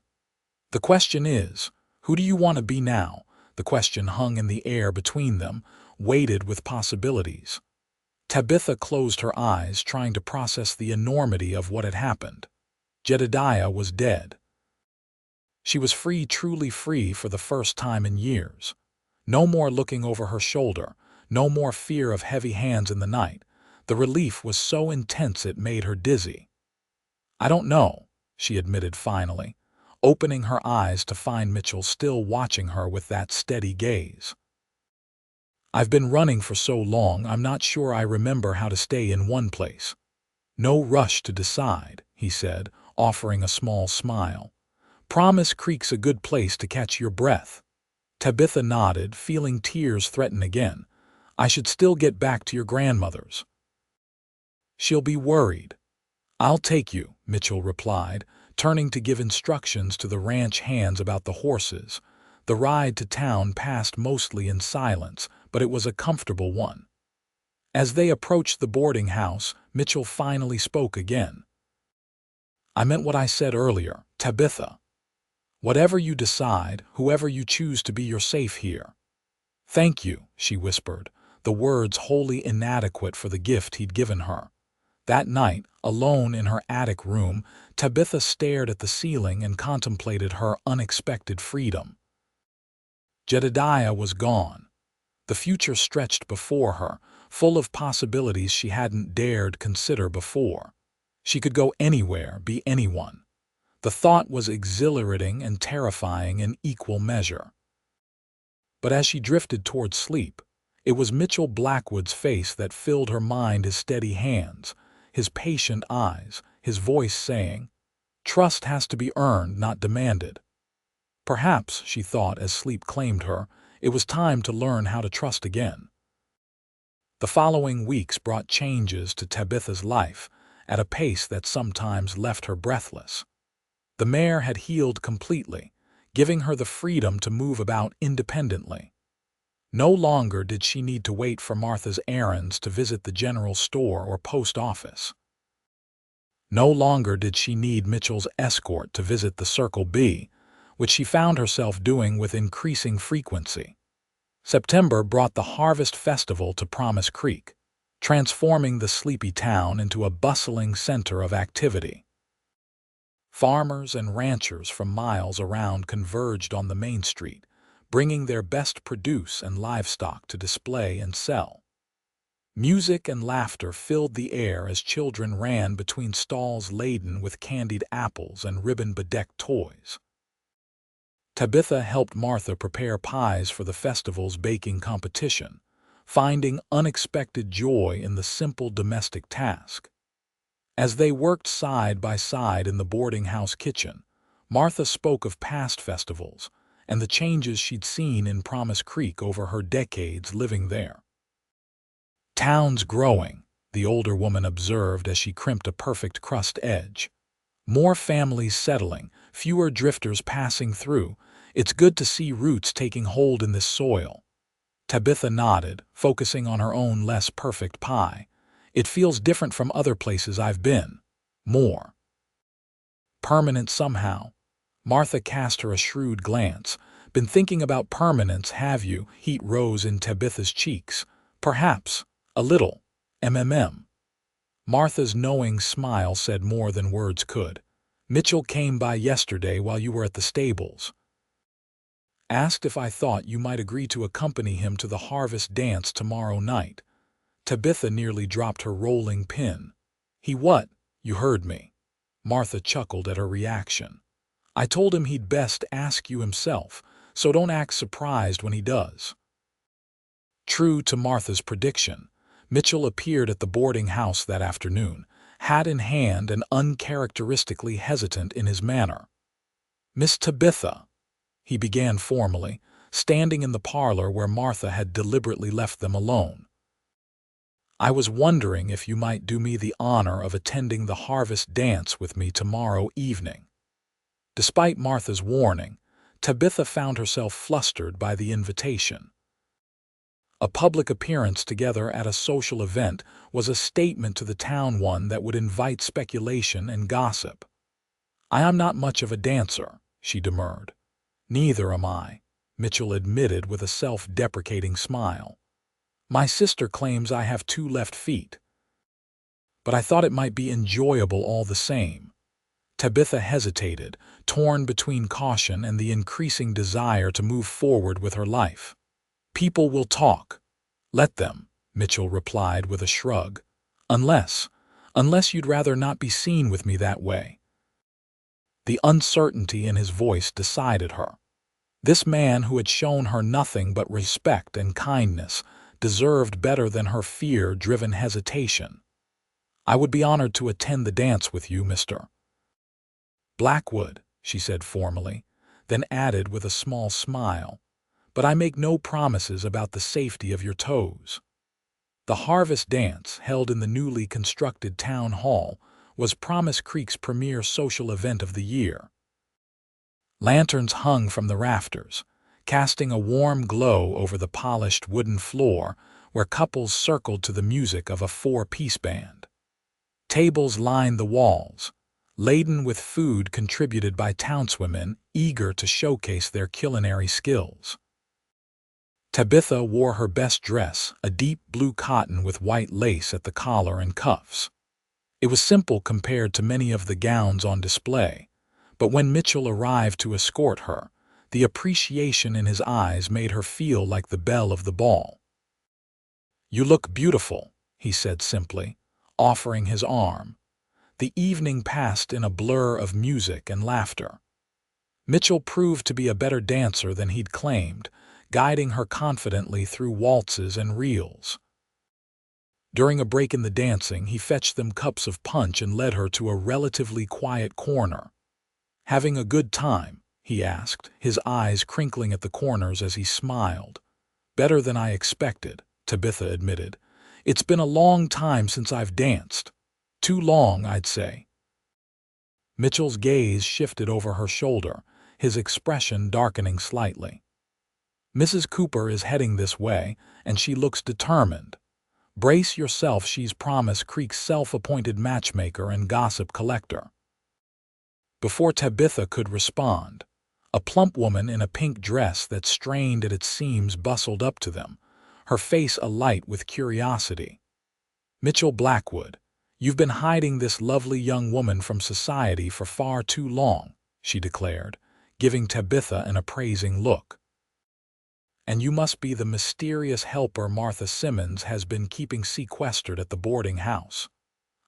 "The question is, who do you want to be now?" The question hung in the air between them, weighted with possibilities. Tabitha closed her eyes, trying to process the enormity of what had happened. Jedediah was dead. She was free, truly free for the first time in years. No more looking over her shoulder, no more fear of heavy hands in the night. The relief was so intense it made her dizzy. "I don't know," she admitted finally, opening her eyes to find Mitchell still watching her with that steady gaze. "I've been running for so long, I'm not sure I remember how to stay in one place." "No rush to decide," he said, offering a small smile. "Promise Creek's a good place to catch your breath." Tabitha nodded, feeling tears threaten again. "I should still get back to your grandmother's." "She'll be worried." "I'll take you," Mitchell replied, turning to give instructions to the ranch hands about the horses. The ride to town passed mostly in silence, but it was a comfortable one. As they approached the boarding house, Mitchell finally spoke again. "I meant what I said earlier, Tabitha. Whatever you decide, whoever you choose to be, you're safe here." "Thank you," she whispered, the words wholly inadequate for the gift he'd given her. That night, alone in her attic room, Tabitha stared at the ceiling and contemplated her unexpected freedom. Jedediah was gone. The future stretched before her, full of possibilities she hadn't dared consider before. She could go anywhere, be anyone. The thought was exhilarating and terrifying in equal measure. But as she drifted toward sleep, it was Mitchell Blackwood's face that filled her mind, his steady hands, his patient eyes, his voice saying, "Trust has to be earned, not demanded." Perhaps, she thought as sleep claimed her, it was time to learn how to trust again. The following weeks brought changes to Tabitha's life at a pace that sometimes left her breathless. The mare had healed completely, giving her the freedom to move about independently. No longer did she need to wait for Martha's errands to visit the general store or post office. No longer did she need Mitchell's escort to visit the Circle B, which she found herself doing with increasing frequency. September brought the Harvest Festival to Promise Creek, transforming the sleepy town into a bustling center of activity. Farmers and ranchers from miles around converged on the main street, bringing their best produce and livestock to display and sell. Music and laughter filled the air as children ran between stalls laden with candied apples and ribbon-bedecked toys. Tabitha helped Martha prepare pies for the festival's baking competition, finding unexpected joy in the simple domestic task. As they worked side by side in the boarding house kitchen, Martha spoke of past festivals and the changes she'd seen in Promise Creek over her decades living there. "Town's growing," the older woman observed as she crimped a perfect crust edge. More families settling, fewer drifters passing through. It's good to see roots taking hold in this soil. Tabitha nodded, focusing on her own less perfect pie. It feels different from other places I've been. More permanent somehow. Martha cast her a shrewd glance. Been thinking about permanence, have you? Heat rose in Tabitha's cheeks. Perhaps. A little. MMM. Martha's knowing smile said more than words could. Mitchell came by yesterday while you were at the stables. Asked if I thought you might agree to accompany him to the harvest dance tomorrow night. Tabitha nearly dropped her rolling pin. He what? You heard me. Martha chuckled at her reaction. I told him he'd best ask you himself, so don't act surprised when he does. True to Martha's prediction, Mitchell appeared at the boarding house that afternoon, hat in hand and uncharacteristically hesitant in his manner. Miss Tabitha, he began formally, standing in the parlor where Martha had deliberately left them alone. I was wondering if you might do me the honor of attending the harvest dance with me tomorrow evening. Despite Martha's warning, Tabitha found herself flustered by the invitation. A public appearance together at a social event was a statement to the town, one that would invite speculation and gossip. I am not much of a dancer, she demurred. Neither am I, Mitchell admitted with a self-deprecating smile. My sister claims I have 2 left feet. But I thought it might be enjoyable all the same. Tabitha hesitated, torn between caution and the increasing desire to move forward with her life. People will talk. Let them, Mitchell replied with a shrug. Unless you'd rather not be seen with me that way. The uncertainty in his voice decided her. This man who had shown her nothing but respect and kindness deserved better than her fear-driven hesitation. I would be honored to attend the dance with you, Mr. Blackwood, she said formally, then added with a small smile, but I make no promises about the safety of your toes. The harvest dance, held in the newly constructed town hall, was Promise Creek's premier social event of the year. Lanterns hung from the rafters, casting a warm glow over the polished wooden floor where couples circled to the music of a 4-piece band. Tables lined the walls, laden with food contributed by townswomen eager to showcase their culinary skills. Tabitha wore her best dress, a deep blue cotton with white lace at the collar and cuffs. It was simple compared to many of the gowns on display, but when Mitchell arrived to escort her, the appreciation in his eyes made her feel like the belle of the ball. You look beautiful, he said simply, offering his arm. The evening passed in a blur of music and laughter. Mitchell proved to be a better dancer than he'd claimed, guiding her confidently through waltzes and reels. During a break in the dancing, he fetched them cups of punch and led her to a relatively quiet corner. Having a good time? He asked, his eyes crinkling at the corners as he smiled. Better than I expected, Tabitha admitted. It's been a long time since I've danced. Too long, I'd say. Mitchell's gaze shifted over her shoulder, his expression darkening slightly. Mrs. Cooper is heading this way, and she looks determined. Brace yourself, she's Promise Creek's self-appointed matchmaker and gossip collector. Before Tabitha could respond, a plump woman in a pink dress that strained at its seams bustled up to them, her face alight with curiosity. Mitchell Blackwood, you've been hiding this lovely young woman from society for far too long, she declared, giving Tabitha an appraising look. And you must be the mysterious helper Martha Simmons has been keeping sequestered at the boarding house.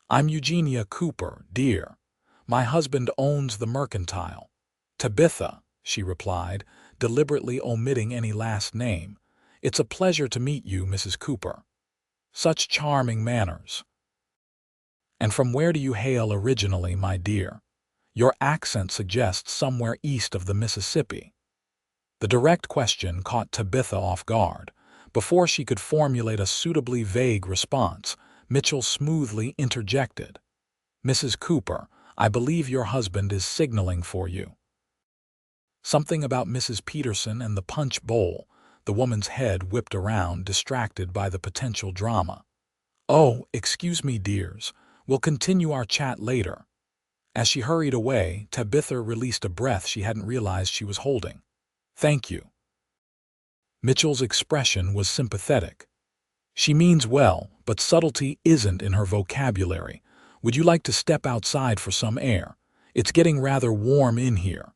I'm Eugenia Cooper, dear. My husband owns the mercantile. Tabitha, she replied, deliberately omitting any last name. It's a pleasure to meet you, Mrs. Cooper. Such charming manners. And from where do you hail originally, my dear? Your accent suggests somewhere east of the Mississippi. The direct question caught Tabitha off guard. Before she could formulate a suitably vague response, Mitchell smoothly interjected. "Mrs. Cooper, I believe your husband is signaling for you." Something about Mrs. Peterson and the punch bowl. The woman's head whipped around, distracted by the potential drama. "Oh, excuse me, dears. We'll continue our chat later." As she hurried away, Tabitha released a breath she hadn't realized she was holding. "Thank you." Mitchell's expression was sympathetic. "She means well, but subtlety isn't in her vocabulary. Would you like to step outside for some air? It's getting rather warm in here."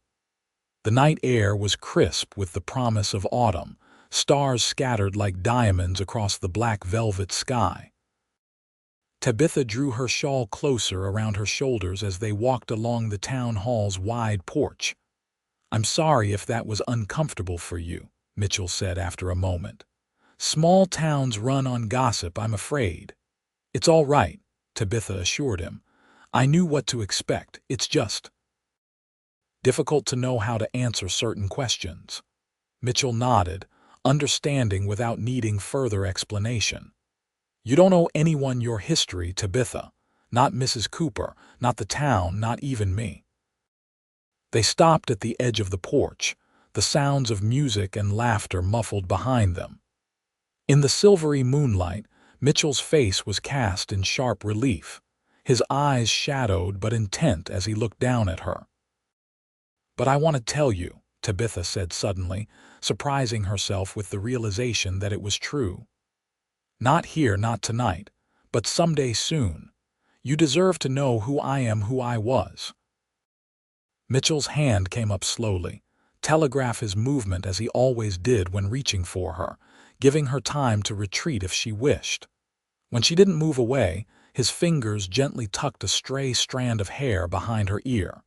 The night air was crisp with the promise of autumn, stars scattered like diamonds across the black velvet sky. Tabitha drew her shawl closer around her shoulders as they walked along the town hall's wide porch. "I'm sorry if that was uncomfortable for you," Mitchell said after a moment. "Small towns run on gossip, I'm afraid." "It's all right," Tabitha assured him. "I knew what to expect. It's just difficult to know how to answer certain questions." Mitchell nodded, understanding without needing further explanation. "You don't owe anyone your history, Tabitha. Not Mrs. Cooper, not the town, not even me." They stopped at the edge of the porch, the sounds of music and laughter muffled behind them. In the silvery moonlight, Mitchell's face was cast in sharp relief, his eyes shadowed but intent as he looked down at her. "But I want to tell you," Tabitha said suddenly, surprising herself with the realization that it was true. "Not here, not tonight, but someday soon. You deserve to know who I am, who I was." Mitchell's hand came up slowly, telegraph his movement as he always did when reaching for her, giving her time to retreat if she wished. When she didn't move away, his fingers gently tucked a stray strand of hair behind her ear.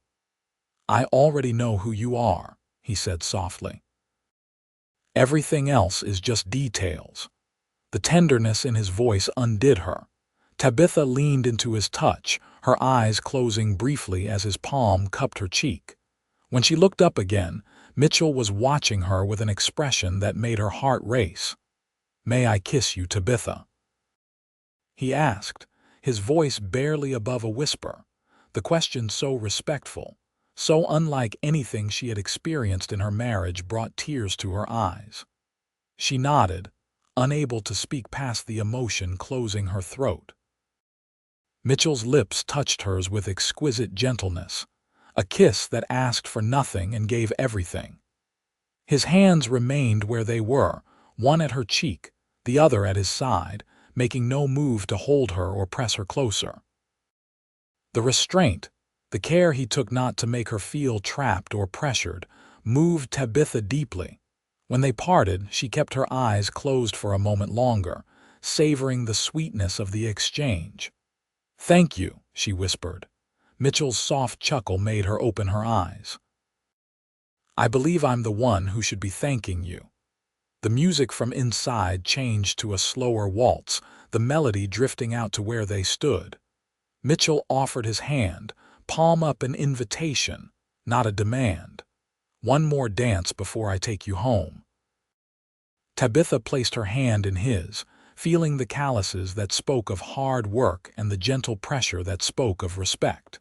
"I already know who you are," he said softly. "Everything else is just details." The tenderness in his voice undid her. Tabitha leaned into his touch, her eyes closing briefly as his palm cupped her cheek. When she looked up again, Mitchell was watching her with an expression that made her heart race. "May I kiss you, Tabitha?" he asked, his voice barely above a whisper, the question so respectful, so unlike anything she had experienced in her marriage brought tears to her eyes. She nodded, unable to speak past the emotion closing her throat. Mitchell's lips touched hers with exquisite gentleness, a kiss that asked for nothing and gave everything. His hands remained where they were, one at her cheek, the other at his side, making no move to hold her or press her closer. The restraint, the care he took not to make her feel trapped or pressured, moved Tabitha deeply. When they parted, she kept her eyes closed for a moment longer, savoring the sweetness of the exchange. "Thank you," she whispered. Mitchell's soft chuckle made her open her eyes. "I believe I'm the one who should be thanking you." The music from inside changed to a slower waltz, the melody drifting out to where they stood. Mitchell offered his hand, palm up, an invitation, not a demand. "One more dance before I take you home." Tabitha placed her hand in his, feeling the calluses that spoke of hard work and the gentle pressure that spoke of respect.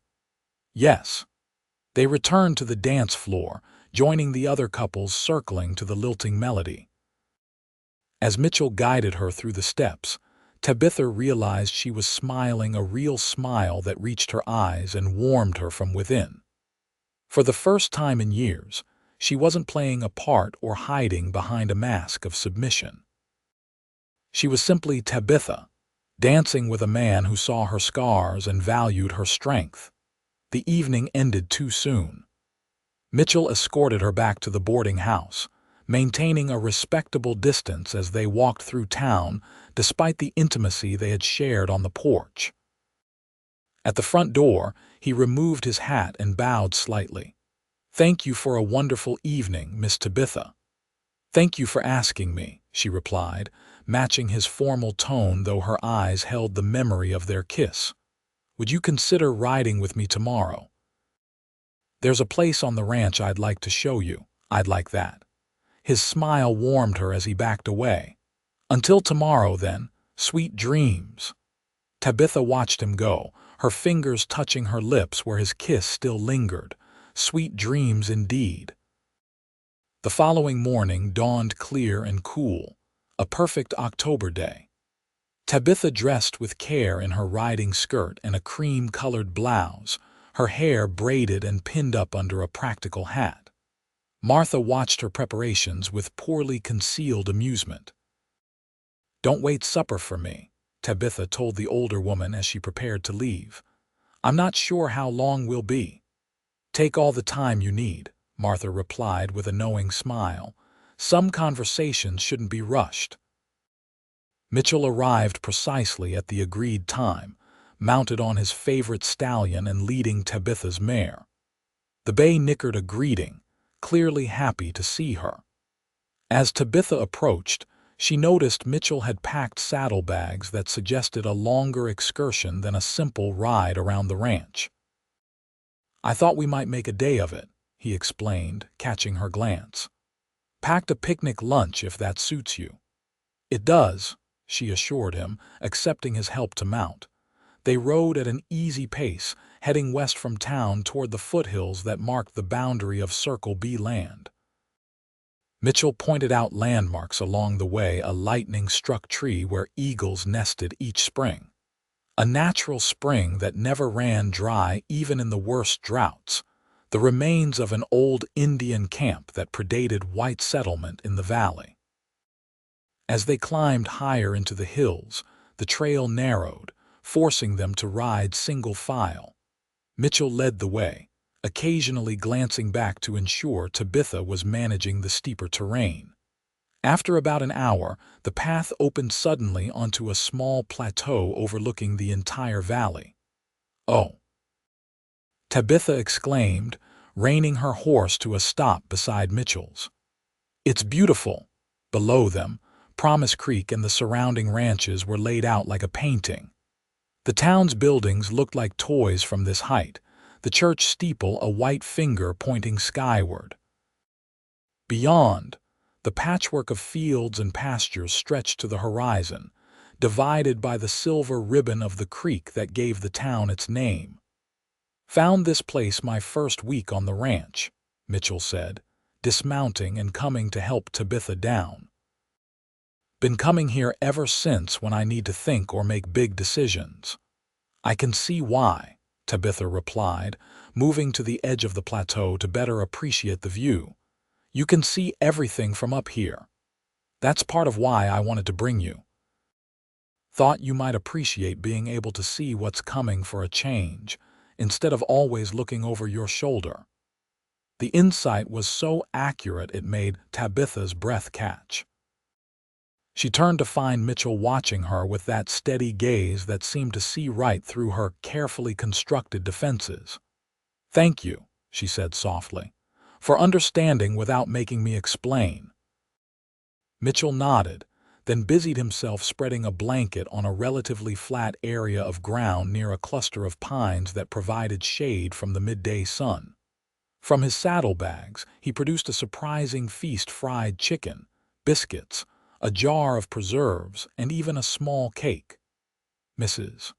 "Yes." They returned to the dance floor, joining the other couples circling to the lilting melody. As Mitchell guided her through the steps, Tabitha realized she was smiling a real smile that reached her eyes and warmed her from within. For the first time in years, she wasn't playing a part or hiding behind a mask of submission. She was simply Tabitha, dancing with a man who saw her scars and valued her strength. The evening ended too soon. Mitchell escorted her back to the boarding house, maintaining a respectable distance as they walked through town despite the intimacy they had shared on the porch. At the front door, he removed his hat and bowed slightly. "Thank you for a wonderful evening, Miss Tabitha." "Thank you for asking me," she replied, matching his formal tone though her eyes held the memory of their kiss. "Would you consider riding with me tomorrow? There's a place on the ranch I'd like to show you. I'd like that." His smile warmed her as he backed away. "Until tomorrow, then. Sweet dreams." Tabitha watched him go, her fingers touching her lips where his kiss still lingered. Sweet dreams indeed. The following morning dawned clear and cool, a perfect October day. Tabitha dressed with care in her riding skirt and a cream-colored blouse, her hair braided and pinned up under a practical hat. Martha watched her preparations with poorly concealed amusement. "Don't wait supper for me," Tabitha told the older woman as she prepared to leave. "I'm not sure how long we'll be." "Take all the time you need," Martha replied with a knowing smile. "Some conversations shouldn't be rushed." Mitchell arrived precisely at the agreed time, mounted on his favorite stallion and leading Tabitha's mare. The bay nickered a greeting, clearly happy to see her. As Tabitha approached, she noticed Mitchell had packed saddlebags that suggested a longer excursion than a simple ride around the ranch. "I thought we might make a day of it," he explained, catching her glance. "Packed a picnic lunch if that suits you." "It does," she assured him, accepting his help to mount. They rode at an easy pace, heading west from town toward the foothills that marked the boundary of Circle B land. Mitchell pointed out landmarks along the way, a lightning-struck tree where eagles nested each spring. A natural spring that never ran dry even in the worst droughts, the remains of an old Indian camp that predated white settlement in the valley. As they climbed higher into the hills, the trail narrowed, forcing them to ride single file. Mitchell led the way, occasionally glancing back to ensure Tabitha was managing the steeper terrain. After about an hour, the path opened suddenly onto a small plateau overlooking the entire valley. "Oh!" Tabitha exclaimed, reining her horse to a stop beside Mitchell's. "It's beautiful." Below them, Promise Creek and the surrounding ranches were laid out like a painting. The town's buildings looked like toys from this height, the church steeple a white finger pointing skyward. Beyond, the patchwork of fields and pastures stretched to the horizon, divided by the silver ribbon of the creek that gave the town its name. "Found this place my first week on the ranch," Mitchell said, dismounting and coming to help Tabitha down. "Been coming here ever since when I need to think or make big decisions." "I can see why," Tabitha replied, moving to the edge of the plateau to better appreciate the view. "You can see everything from up here. That's part of why I wanted to bring you. Thought you might appreciate being able to see what's coming for a change, instead of always looking over your shoulder." The insight was so accurate it made Tabitha's breath catch. She turned to find Mitchell watching her with that steady gaze that seemed to see right through her carefully constructed defenses. "Thank you," she said softly, "for understanding without making me explain." Mitchell nodded, then busied himself spreading a blanket on a relatively flat area of ground near a cluster of pines that provided shade from the midday sun. From his saddlebags, he produced a surprising feast: fried chicken, biscuits, a jar of preserves, and even a small cake. Mrs.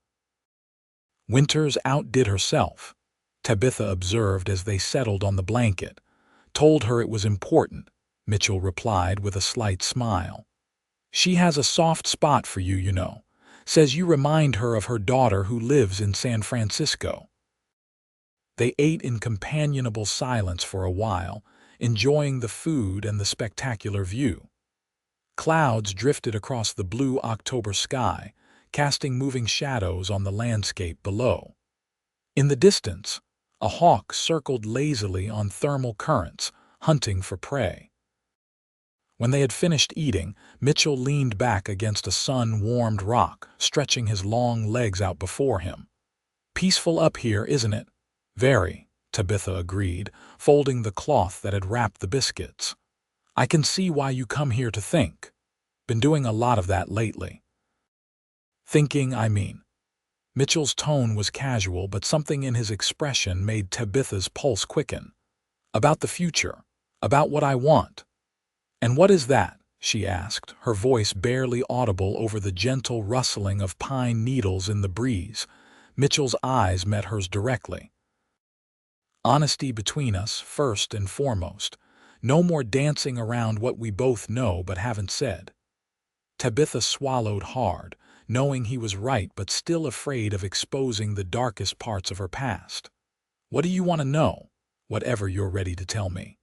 Winters outdid herself, Tabitha observed as they settled on the blanket. "Told her it was important," Mitchell replied with a slight smile. "She has a soft spot for you, you know. Says you remind her of her daughter who lives in San Francisco." They ate in companionable silence for a while, enjoying the food and the spectacular view. Clouds drifted across the blue October sky, casting moving shadows on the landscape below. In the distance, a hawk circled lazily on thermal currents, hunting for prey. When they had finished eating, Mitchell leaned back against a sun-warmed rock, stretching his long legs out before him. "Peaceful up here, isn't it?" "Very," Tabitha agreed, folding the cloth that had wrapped the biscuits. "I can see why you come here to think. Been doing a lot of that lately." "Thinking, I mean." Mitchell's tone was casual, but something in his expression made Tabitha's pulse quicken. "About the future. About what I want." "And what is that?" she asked, her voice barely audible over the gentle rustling of pine needles in the breeze. Mitchell's eyes met hers directly. Honesty between us, first and foremost. No more dancing around what we both know but haven't said. Tabitha swallowed hard, knowing he was right but still afraid of exposing the darkest parts of her past. What do you want to know? Whatever you're ready to tell me.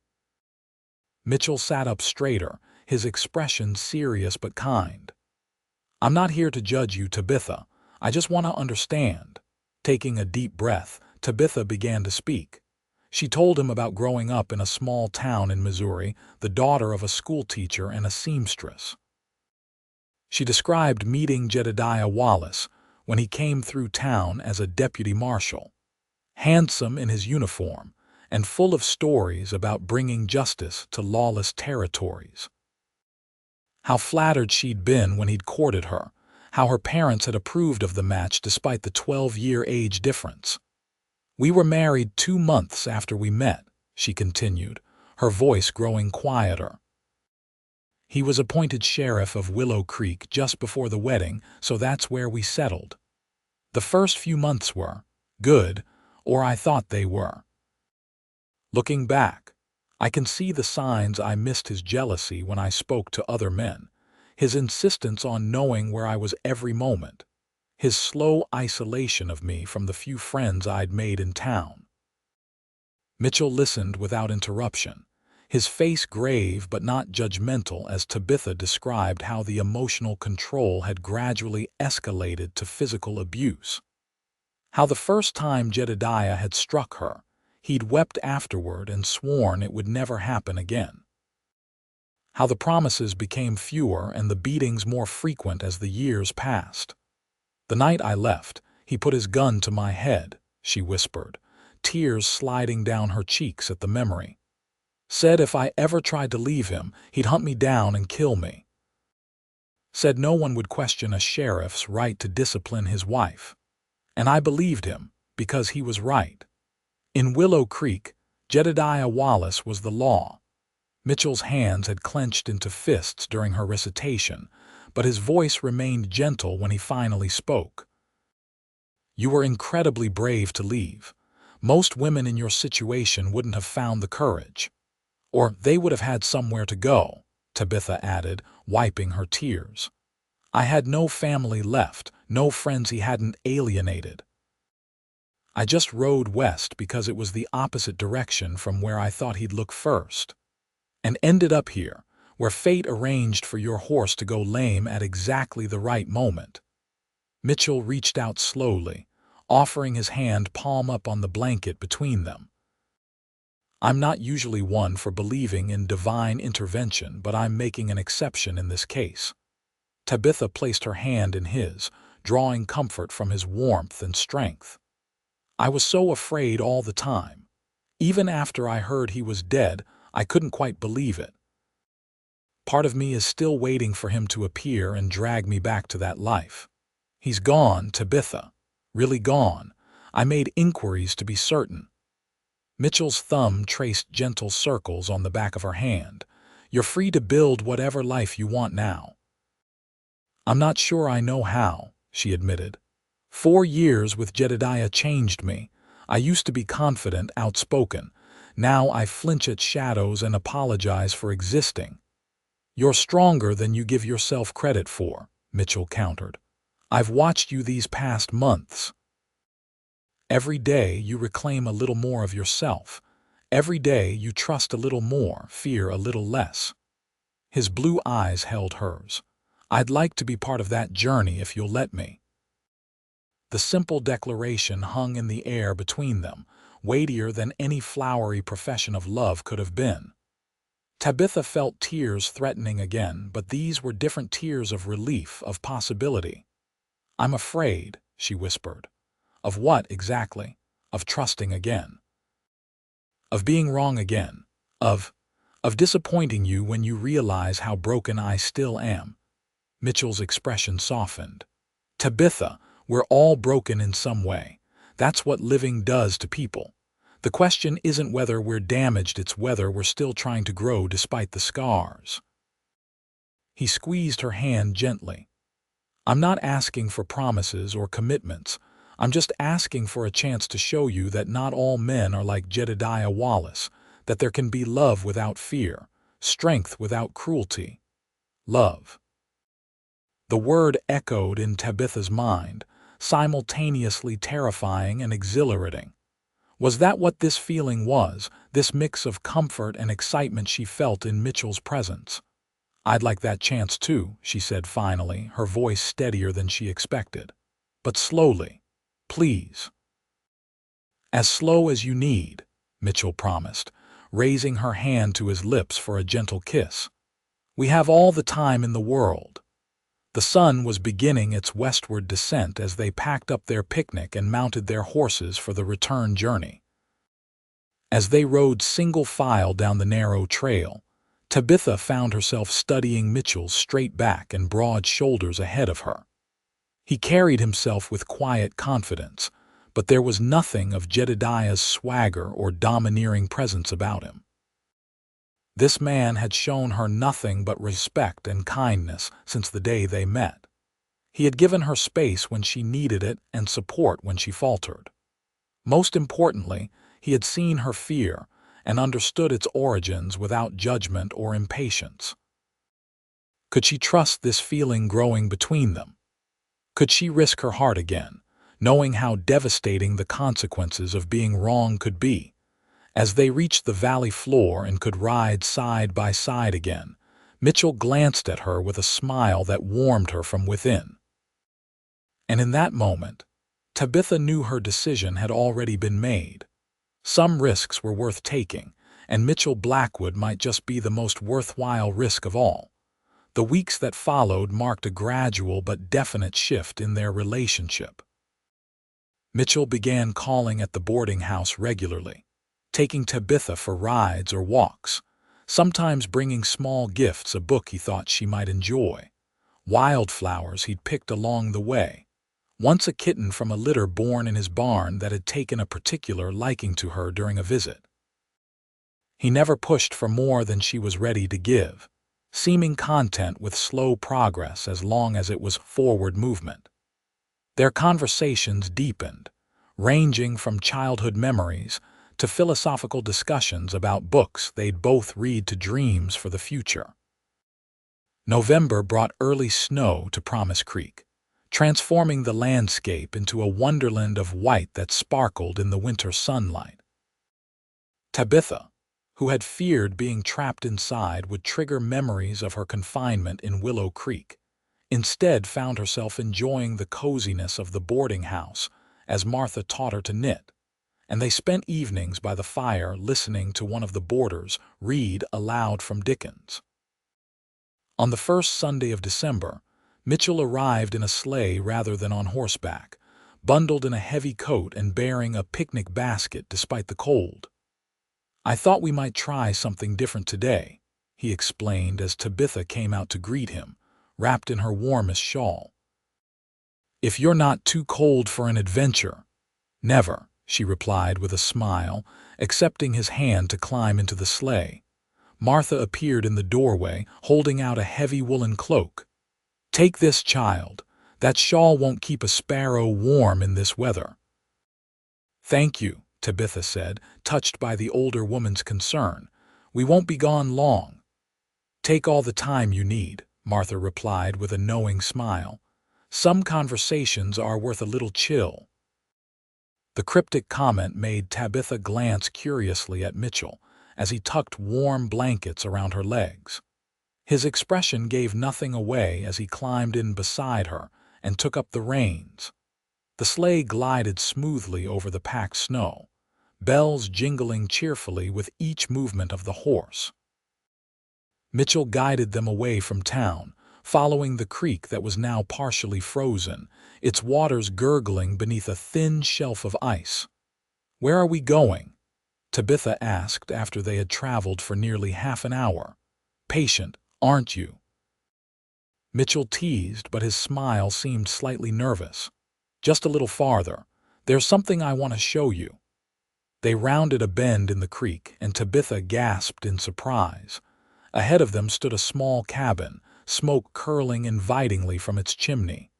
Mitchell sat up straighter, his expression serious but kind. I'm not here to judge you, Tabitha. I just want to understand. Taking a deep breath, Tabitha began to speak. She told him about growing up in a small town in Missouri, the daughter of a schoolteacher and a seamstress. She described meeting Jedediah Wallace when he came through town as a deputy marshal, handsome in his uniform and full of stories about bringing justice to lawless territories. How flattered she'd been when he'd courted her, how her parents had approved of the match despite the 12-year age difference. We were married 2 months after we met, she continued, her voice growing quieter. He was appointed sheriff of Willow Creek just before the wedding, so that's where we settled. The first few months were good, or I thought they were. Looking back, I can see the signs. I missed his jealousy when I spoke to other men, his insistence on knowing where I was every moment, his slow isolation of me from the few friends I'd made in town. Mitchell listened without interruption, his face grave but not judgmental as Tabitha described how the emotional control had gradually escalated to physical abuse. How the first time Jedediah had struck her, he'd wept afterward and sworn it would never happen again. How the promises became fewer and the beatings more frequent as the years passed. The night I left, he put his gun to my head, she whispered, tears sliding down her cheeks at the memory. Said if I ever tried to leave him, he'd hunt me down and kill me. Said no one would question a sheriff's right to discipline his wife. And I believed him, because he was right. In Willow Creek, Jedediah Wallace was the law. Mitchell's hands had clenched into fists during her recitation, but his voice remained gentle when he finally spoke. You were incredibly brave to leave. Most women in your situation wouldn't have found the courage. Or they would have had somewhere to go, Tabitha added, wiping her tears. I had no family left, no friends he hadn't alienated. I just rode west because it was the opposite direction from where I thought he'd look first. And ended up here, where fate arranged for your horse to go lame at exactly the right moment. Mitchell reached out slowly, offering his hand palm up on the blanket between them. I'm not usually one for believing in divine intervention, but I'm making an exception in this case. Tabitha placed her hand in his, drawing comfort from his warmth and strength. I was so afraid all the time. Even after I heard he was dead, I couldn't quite believe it. Part of me is still waiting for him to appear and drag me back to that life. He's gone, Tabitha. Really gone. I made inquiries to be certain. Mitchell's thumb traced gentle circles on the back of her hand. You're free to build whatever life you want now. I'm not sure I know how, she admitted. 4 years with Jedediah changed me. I used to be confident, outspoken. Now I flinch at shadows and apologize for existing. You're stronger than you give yourself credit for, Mitchell countered. I've watched you these past months. Every day you reclaim a little more of yourself. Every day you trust a little more, fear a little less. His blue eyes held hers. I'd like to be part of that journey if you'll let me. The simple declaration hung in the air between them, weightier than any flowery profession of love could have been. Tabitha felt tears threatening again, but these were different tears of relief, of possibility. I'm afraid, she whispered. Of what exactly? Of trusting again. Of being wrong again. Of disappointing you when you realize how broken I still am. Mitchell's expression softened. Tabitha, we're all broken in some way. That's what living does to people. The question isn't whether we're damaged, it's whether we're still trying to grow despite the scars. He squeezed her hand gently. "I'm not asking for promises or commitments. I'm just asking for a chance to show you that not all men are like Jedediah Wallace, that there can be love without fear, strength without cruelty. Love." The word echoed in Tabitha's mind, simultaneously terrifying and exhilarating. Was that what this feeling was, this mix of comfort and excitement she felt in Mitchell's presence? "I'd like that chance too," she said finally, her voice steadier than she expected. "But slowly, please." "As slow as you need," Mitchell promised, raising her hand to his lips for a gentle kiss. "We have all the time in the world." The sun was beginning its westward descent as they packed up their picnic and mounted their horses for the return journey. As they rode single file down the narrow trail, Tabitha found herself studying Mitchell's straight back and broad shoulders ahead of her. He carried himself with quiet confidence, but there was nothing of Jedediah's swagger or domineering presence about him. This man had shown her nothing but respect and kindness since the day they met. He had given her space when she needed it and support when she faltered. Most importantly, he had seen her fear and understood its origins without judgment or impatience. Could she trust this feeling growing between them? Could she risk her heart again, knowing how devastating the consequences of being wrong could be? As they reached the valley floor and could ride side by side again, Mitchell glanced at her with a smile that warmed her from within. And in that moment, Tabitha knew her decision had already been made. Some risks were worth taking, and Mitchell Blackwood might just be the most worthwhile risk of all. The weeks that followed marked a gradual but definite shift in their relationship. Mitchell began calling at the boarding house regularly, taking Tabitha for rides or walks, sometimes bringing small gifts, a book he thought she might enjoy, wildflowers he'd picked along the way, once a kitten from a litter born in his barn that had taken a particular liking to her during a visit. He never pushed for more than she was ready to give, seeming content with slow progress as long as it was forward movement. Their conversations deepened, ranging from childhood memories to philosophical discussions about books they'd both read to dreams for the future. November brought early snow to Promise Creek, transforming the landscape into a wonderland of white that sparkled in the winter sunlight. Tabitha, who had feared being trapped inside would trigger memories of her confinement in Willow Creek, instead found herself enjoying the coziness of the boarding house as Martha taught her to knit, and they spent evenings by the fire listening to one of the boarders read aloud from Dickens. On the first Sunday of December, Mitchell arrived in a sleigh rather than on horseback, bundled in a heavy coat and bearing a picnic basket despite the cold. "I thought we might try something different today," he explained as Tabitha came out to greet him, wrapped in her warmest shawl. "If you're not too cold for an adventure." "Never," she replied with a smile, accepting his hand to climb into the sleigh. Martha appeared in the doorway, holding out a heavy woolen cloak. "Take this, child. That shawl won't keep a sparrow warm in this weather." "Thank you," Tabitha said, touched by the older woman's concern. "We won't be gone long." "Take all the time you need," Martha replied with a knowing smile. "Some conversations are worth a little chill." The cryptic comment made Tabitha glance curiously at Mitchell as he tucked warm blankets around her legs. His expression gave nothing away as he climbed in beside her and took up the reins. The sleigh glided smoothly over the packed snow, bells jingling cheerfully with each movement of the horse. Mitchell guided them away from town, following the creek that was now partially frozen, its waters gurgling beneath a thin shelf of ice. "Where are we going?" Tabitha asked after they had traveled for nearly half an hour. "Patient, aren't you?" Mitchell teased, but his smile seemed slightly nervous. "Just a little farther. There's something I want to show you." They rounded a bend in the creek, and Tabitha gasped in surprise. Ahead of them stood a small cabin, smoke curling invitingly from its chimney.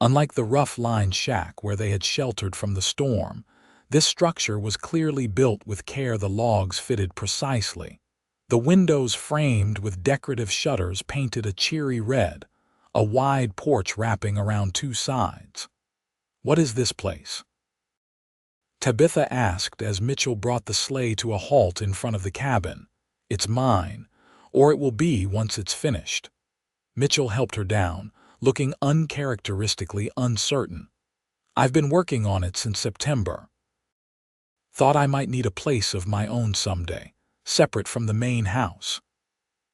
Unlike the rough-lined shack where they had sheltered from the storm, this structure was clearly built with care. The logs fitted precisely. The windows, framed with decorative shutters, painted a cheery red, a wide porch wrapping around two sides. "What is this place?" Tabitha asked as Mitchell brought the sleigh to a halt in front of the cabin. "It's mine, or it will be once it's finished." Mitchell helped her down, looking uncharacteristically uncertain. "I've been working on it since September. Thought I might need a place of my own someday, separate from the main house."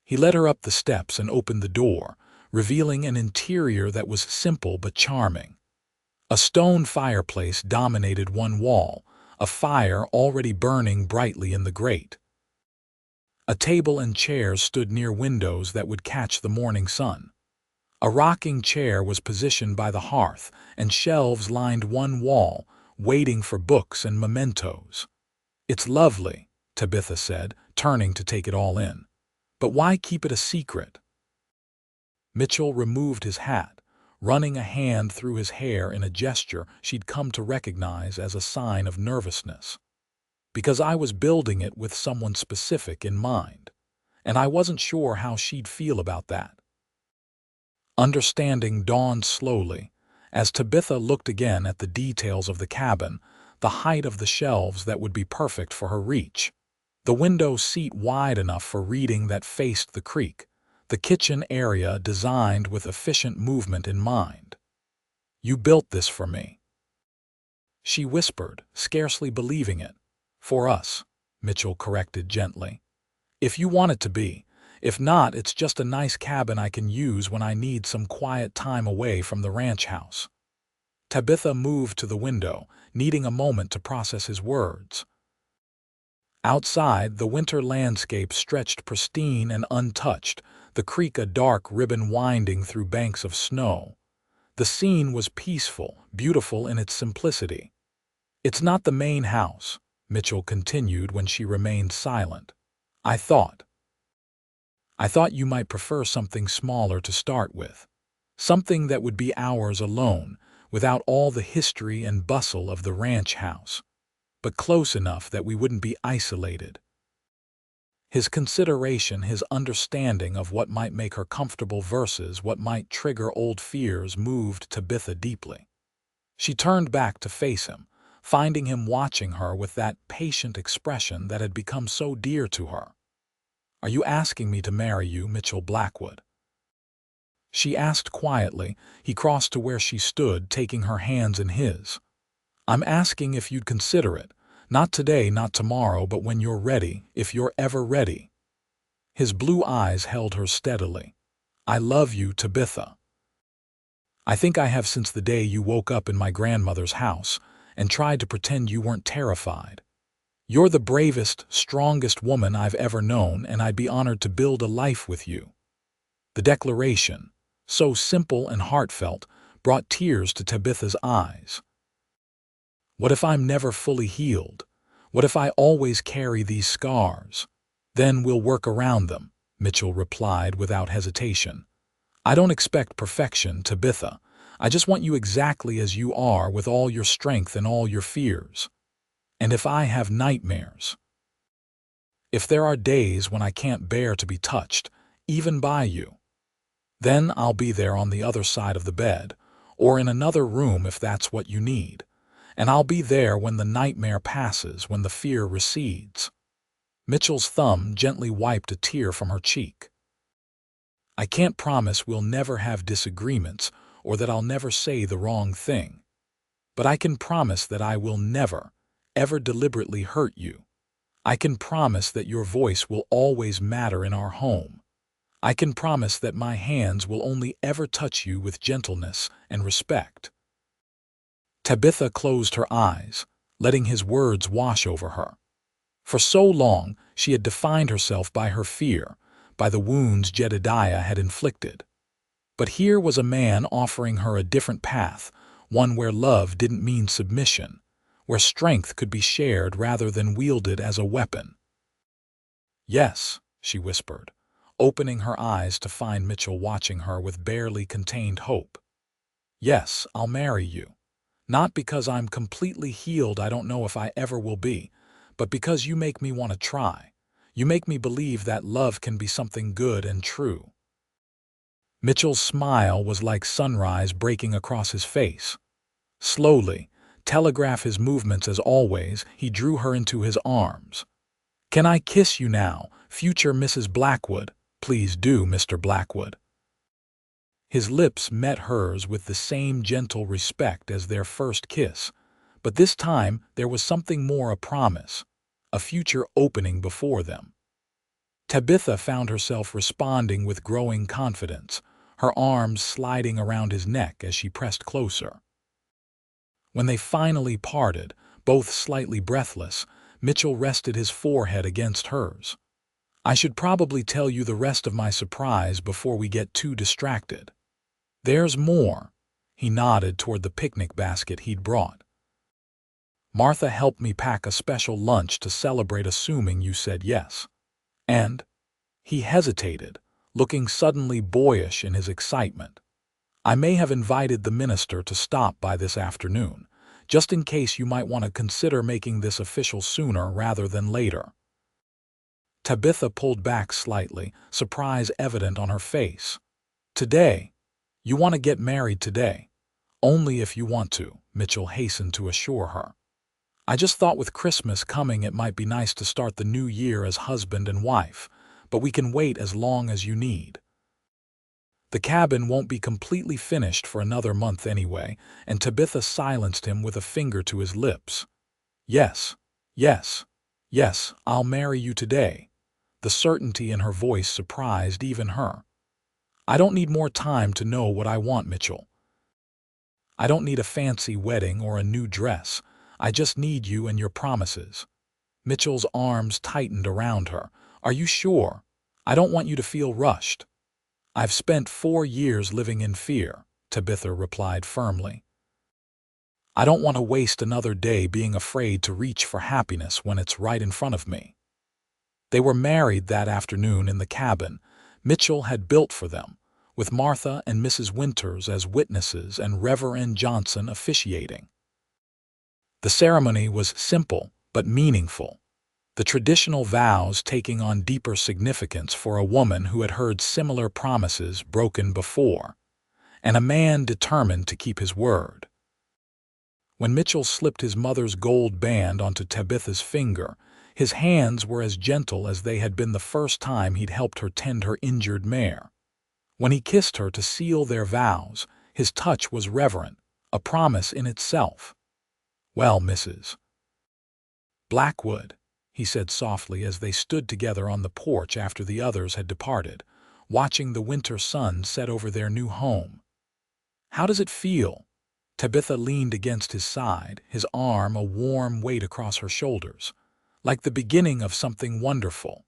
He led her up the steps and opened the door, revealing an interior that was simple but charming. A stone fireplace dominated one wall, a fire already burning brightly in the grate. A table and chairs stood near windows that would catch the morning sun. A rocking chair was positioned by the hearth, and shelves lined one wall, waiting for books and mementos. "It's lovely," Tabitha said, turning to take it all in. "But why keep it a secret?" Mitchell removed his hat, running a hand through his hair in a gesture she'd come to recognize as a sign of nervousness. "Because I was building it with someone specific in mind, and I wasn't sure how she'd feel about that." Understanding dawned slowly as Tabitha looked again at the details of the cabin, the height of the shelves that would be perfect for her reach, the window seat wide enough for reading that faced the creek, the kitchen area designed with efficient movement in mind. "You built this for me," she whispered, scarcely believing it. "For us," Mitchell corrected gently. "If you want it to be. If not, it's just a nice cabin I can use when I need some quiet time away from the ranch house." Tabitha moved to the window, needing a moment to process his words. Outside, the winter landscape stretched pristine and untouched, the creek a dark ribbon winding through banks of snow. The scene was peaceful, beautiful in its simplicity. "It's not the main house," Mitchell continued when she remained silent. I thought you might prefer something smaller to start with. Something that would be ours alone, without all the history and bustle of the ranch house, but close enough that we wouldn't be isolated." His consideration, his understanding of what might make her comfortable versus what might trigger old fears, moved Tabitha deeply. She turned back to face him, finding him watching her with that patient expression that had become so dear to her. "Are you asking me to marry you, Mitchell Blackwood?" she asked quietly. He crossed to where she stood, taking her hands in his. "I'm asking if you'd consider it. Not today, not tomorrow, but when you're ready, if you're ever ready." His blue eyes held her steadily. "I love you, Tabitha. I think I have since the day you woke up in my grandmother's house and tried to pretend you weren't terrified. You're the bravest, strongest woman I've ever known, and I'd be honored to build a life with you." The declaration, so simple and heartfelt, brought tears to Tabitha's eyes. "What if I'm never fully healed? What if I always carry these scars?" "Then we'll work around them," Mitchell replied without hesitation. "I don't expect perfection, Tabitha. I just want you exactly as you are, with all your strength and all your fears. And if I have nightmares, if there are days when I can't bear to be touched, even by you, then I'll be there on the other side of the bed, or in another room if that's what you need. And I'll be there when the nightmare passes, when the fear recedes." Mitchell's thumb gently wiped a tear from her cheek. "I can't promise we'll never have disagreements or that I'll never say the wrong thing. But I can promise that I will never, ever deliberately hurt you. I can promise that your voice will always matter in our home. I can promise that my hands will only ever touch you with gentleness and respect." Tabitha closed her eyes, letting his words wash over her. For so long, she had defined herself by her fear, by the wounds Jedediah had inflicted. But here was a man offering her a different path, one where love didn't mean submission, where strength could be shared rather than wielded as a weapon. "Yes," she whispered, opening her eyes to find Mitchell watching her with barely contained hope. "Yes, I'll marry you. Not because I'm completely healed, I don't know if I ever will be, but because you make me want to try. You make me believe that love can be something good and true." Mitchell's smile was like sunrise breaking across his face. Slowly, telegraph his movements as always, he drew her into his arms. "Can I kiss you now, future Mrs. Blackwood? Please do, Mr. Blackwood." His lips met hers with the same gentle respect as their first kiss, but this time there was something more, a promise, a future opening before them. Tabitha found herself responding with growing confidence, her arms sliding around his neck as she pressed closer. When they finally parted, both slightly breathless, Mitchell rested his forehead against hers. "I should probably tell you the rest of my surprise before we get too distracted. There's more." He nodded toward the picnic basket he'd brought. "Martha helped me pack a special lunch to celebrate, assuming you said yes. And—" he hesitated, looking suddenly boyish in his excitement. "I may have invited the minister to stop by this afternoon, just in case you might want to consider making this official sooner rather than later." Tabitha pulled back slightly, surprise evident on her face. "Today? You want to get married today?" "Only if you want to," Mitchell hastened to assure her. "I just thought with Christmas coming it might be nice to start the new year as husband and wife, but we can wait as long as you need. The cabin won't be completely finished for another month anyway," and Tabitha silenced him with a finger to his lips. "Yes, yes, yes, I'll marry you today." The certainty in her voice surprised even her. "I don't need more time to know what I want, Mitchell. I don't need a fancy wedding or a new dress. I just need you and your promises." Mitchell's arms tightened around her. "Are you sure? I don't want you to feel rushed." "I've spent 4 years living in fear," Tabitha replied firmly. "I don't want to waste another day being afraid to reach for happiness when it's right in front of me." They were married that afternoon in the cabin Mitchell had built for them, with Martha and Mrs. Winters as witnesses and Reverend Johnson officiating. The ceremony was simple but meaningful, the traditional vows taking on deeper significance for a woman who had heard similar promises broken before, and a man determined to keep his word. When Mitchell slipped his mother's gold band onto Tabitha's finger, his hands were as gentle as they had been the first time he'd helped her tend her injured mare. When he kissed her to seal their vows, his touch was reverent, a promise in itself. "Well, Mrs. Blackwood," he said softly as they stood together on the porch after the others had departed, watching the winter sun set over their new home. "How does it feel?" Tabitha leaned against his side, his arm a warm weight across her shoulders. "Like the beginning of something wonderful."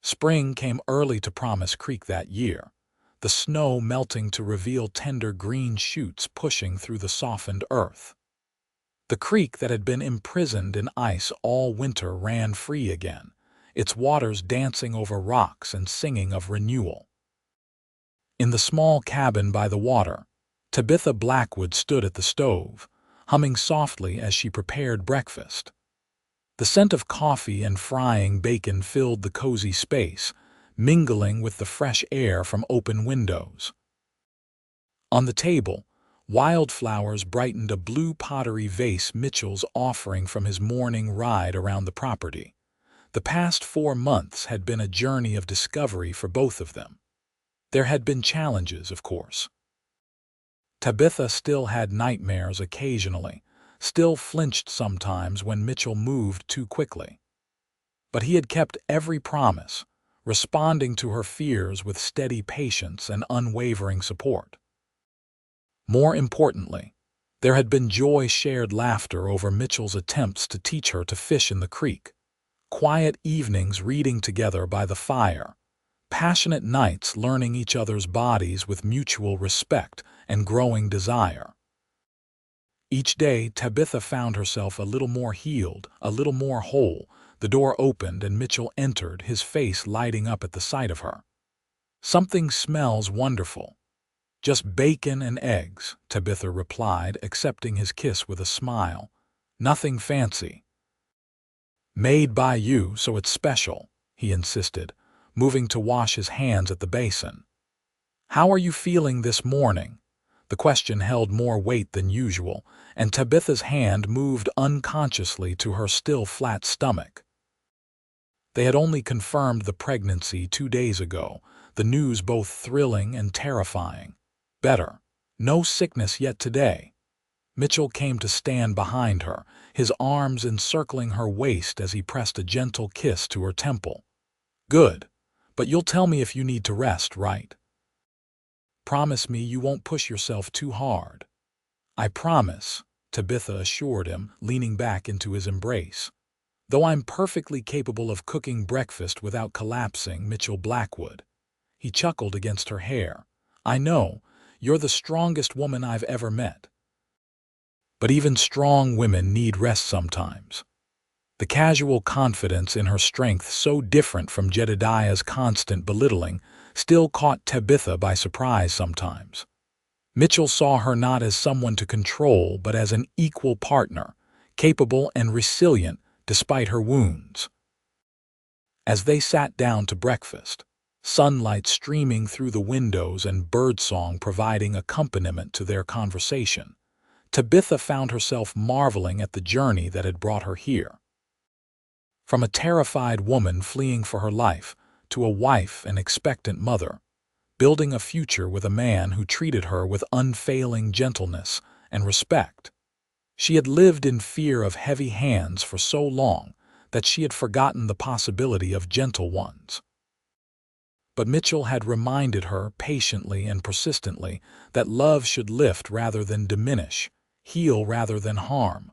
Spring came early to Promise Creek that year, the snow melting to reveal tender green shoots pushing through the softened earth. The creek that had been imprisoned in ice all winter ran free again, its waters dancing over rocks and singing of renewal. In the small cabin by the water, Tabitha Blackwood stood at the stove, humming softly as she prepared breakfast. The scent of coffee and frying bacon filled the cozy space, mingling with the fresh air from open windows. On the table, wildflowers brightened a blue pottery vase Mitchell's offering from his morning ride around the property. The past 4 months had been a journey of discovery for both of them. There had been challenges, of course. Tabitha still had nightmares occasionally, still flinched sometimes when Mitchell moved too quickly. But he had kept every promise, responding to her fears with steady patience and unwavering support. More importantly, there had been joy-shared laughter over Mitchell's attempts to teach her to fish in the creek, quiet evenings reading together by the fire, passionate nights learning each other's bodies with mutual respect and growing desire. Each day, Tabitha found herself a little more healed, a little more whole, The door opened and Mitchell entered, his face lighting up at the sight of her. "Something smells wonderful." "Just bacon and eggs," Tabitha replied, accepting his kiss with a smile. "Nothing fancy." "Made by you, so it's special," he insisted, moving to wash his hands at the basin. "How are you feeling this morning?" The question held more weight than usual, and Tabitha's hand moved unconsciously to her still flat stomach. They had only confirmed the pregnancy 2 days ago, the news both thrilling and terrifying. Better. No sickness yet today. Mitchell came to stand behind her, his arms encircling her waist as he pressed a gentle kiss to her temple. "Good. But you'll tell me if you need to rest, right? Promise me you won't push yourself too hard." "I promise," Tabitha assured him, leaning back into his embrace. "Though I'm perfectly capable of cooking breakfast without collapsing, Mitchell Blackwood." He chuckled against her hair. "I know, you're the strongest woman I've ever met. But even strong women need rest sometimes." The casual confidence in her strength, so different from Jedediah's constant belittling, still caught Tabitha by surprise sometimes. Mitchell saw her not as someone to control, but as an equal partner, capable and resilient despite her wounds. As they sat down to breakfast, sunlight streaming through the windows and birdsong providing accompaniment to their conversation, Tabitha found herself marveling at the journey that had brought her here. From a terrified woman fleeing for her life to a wife and expectant mother, building a future with a man who treated her with unfailing gentleness and respect. She had lived in fear of heavy hands for so long that she had forgotten the possibility of gentle ones. But Mitchell had reminded her patiently and persistently that love should lift rather than diminish, heal rather than harm.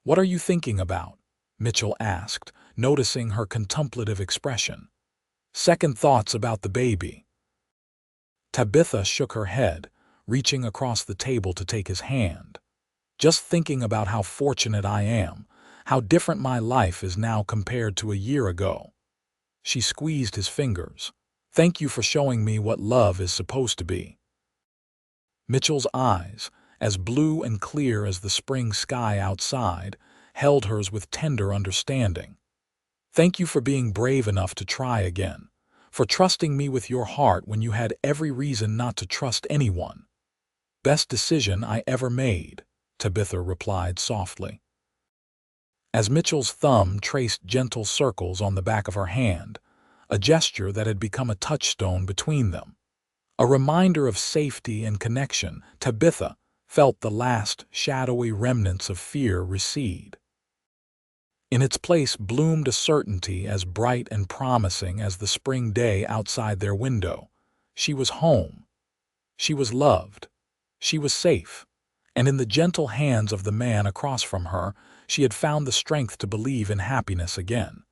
"What are you thinking about?" Mitchell asked, noticing her contemplative expression. "Second thoughts about the baby." Tabitha shook her head, reaching across the table to take his hand. "Just thinking about how fortunate I am, how different my life is now compared to a year ago." She squeezed his fingers. "Thank you for showing me what love is supposed to be." Mitchell's eyes, as blue and clear as the spring sky outside, held hers with tender understanding. "Thank you for being brave enough to try again, for trusting me with your heart when you had every reason not to trust anyone." "Best decision I ever made," Tabitha replied softly. As Mitchell's thumb traced gentle circles on the back of her hand, a gesture that had become a touchstone between them, a reminder of safety and connection, Tabitha felt the last shadowy remnants of fear recede. In its place bloomed a certainty as bright and promising as the spring day outside their window. She was home. She was loved. She was safe. And in the gentle hands of the man across from her, she had found the strength to believe in happiness again.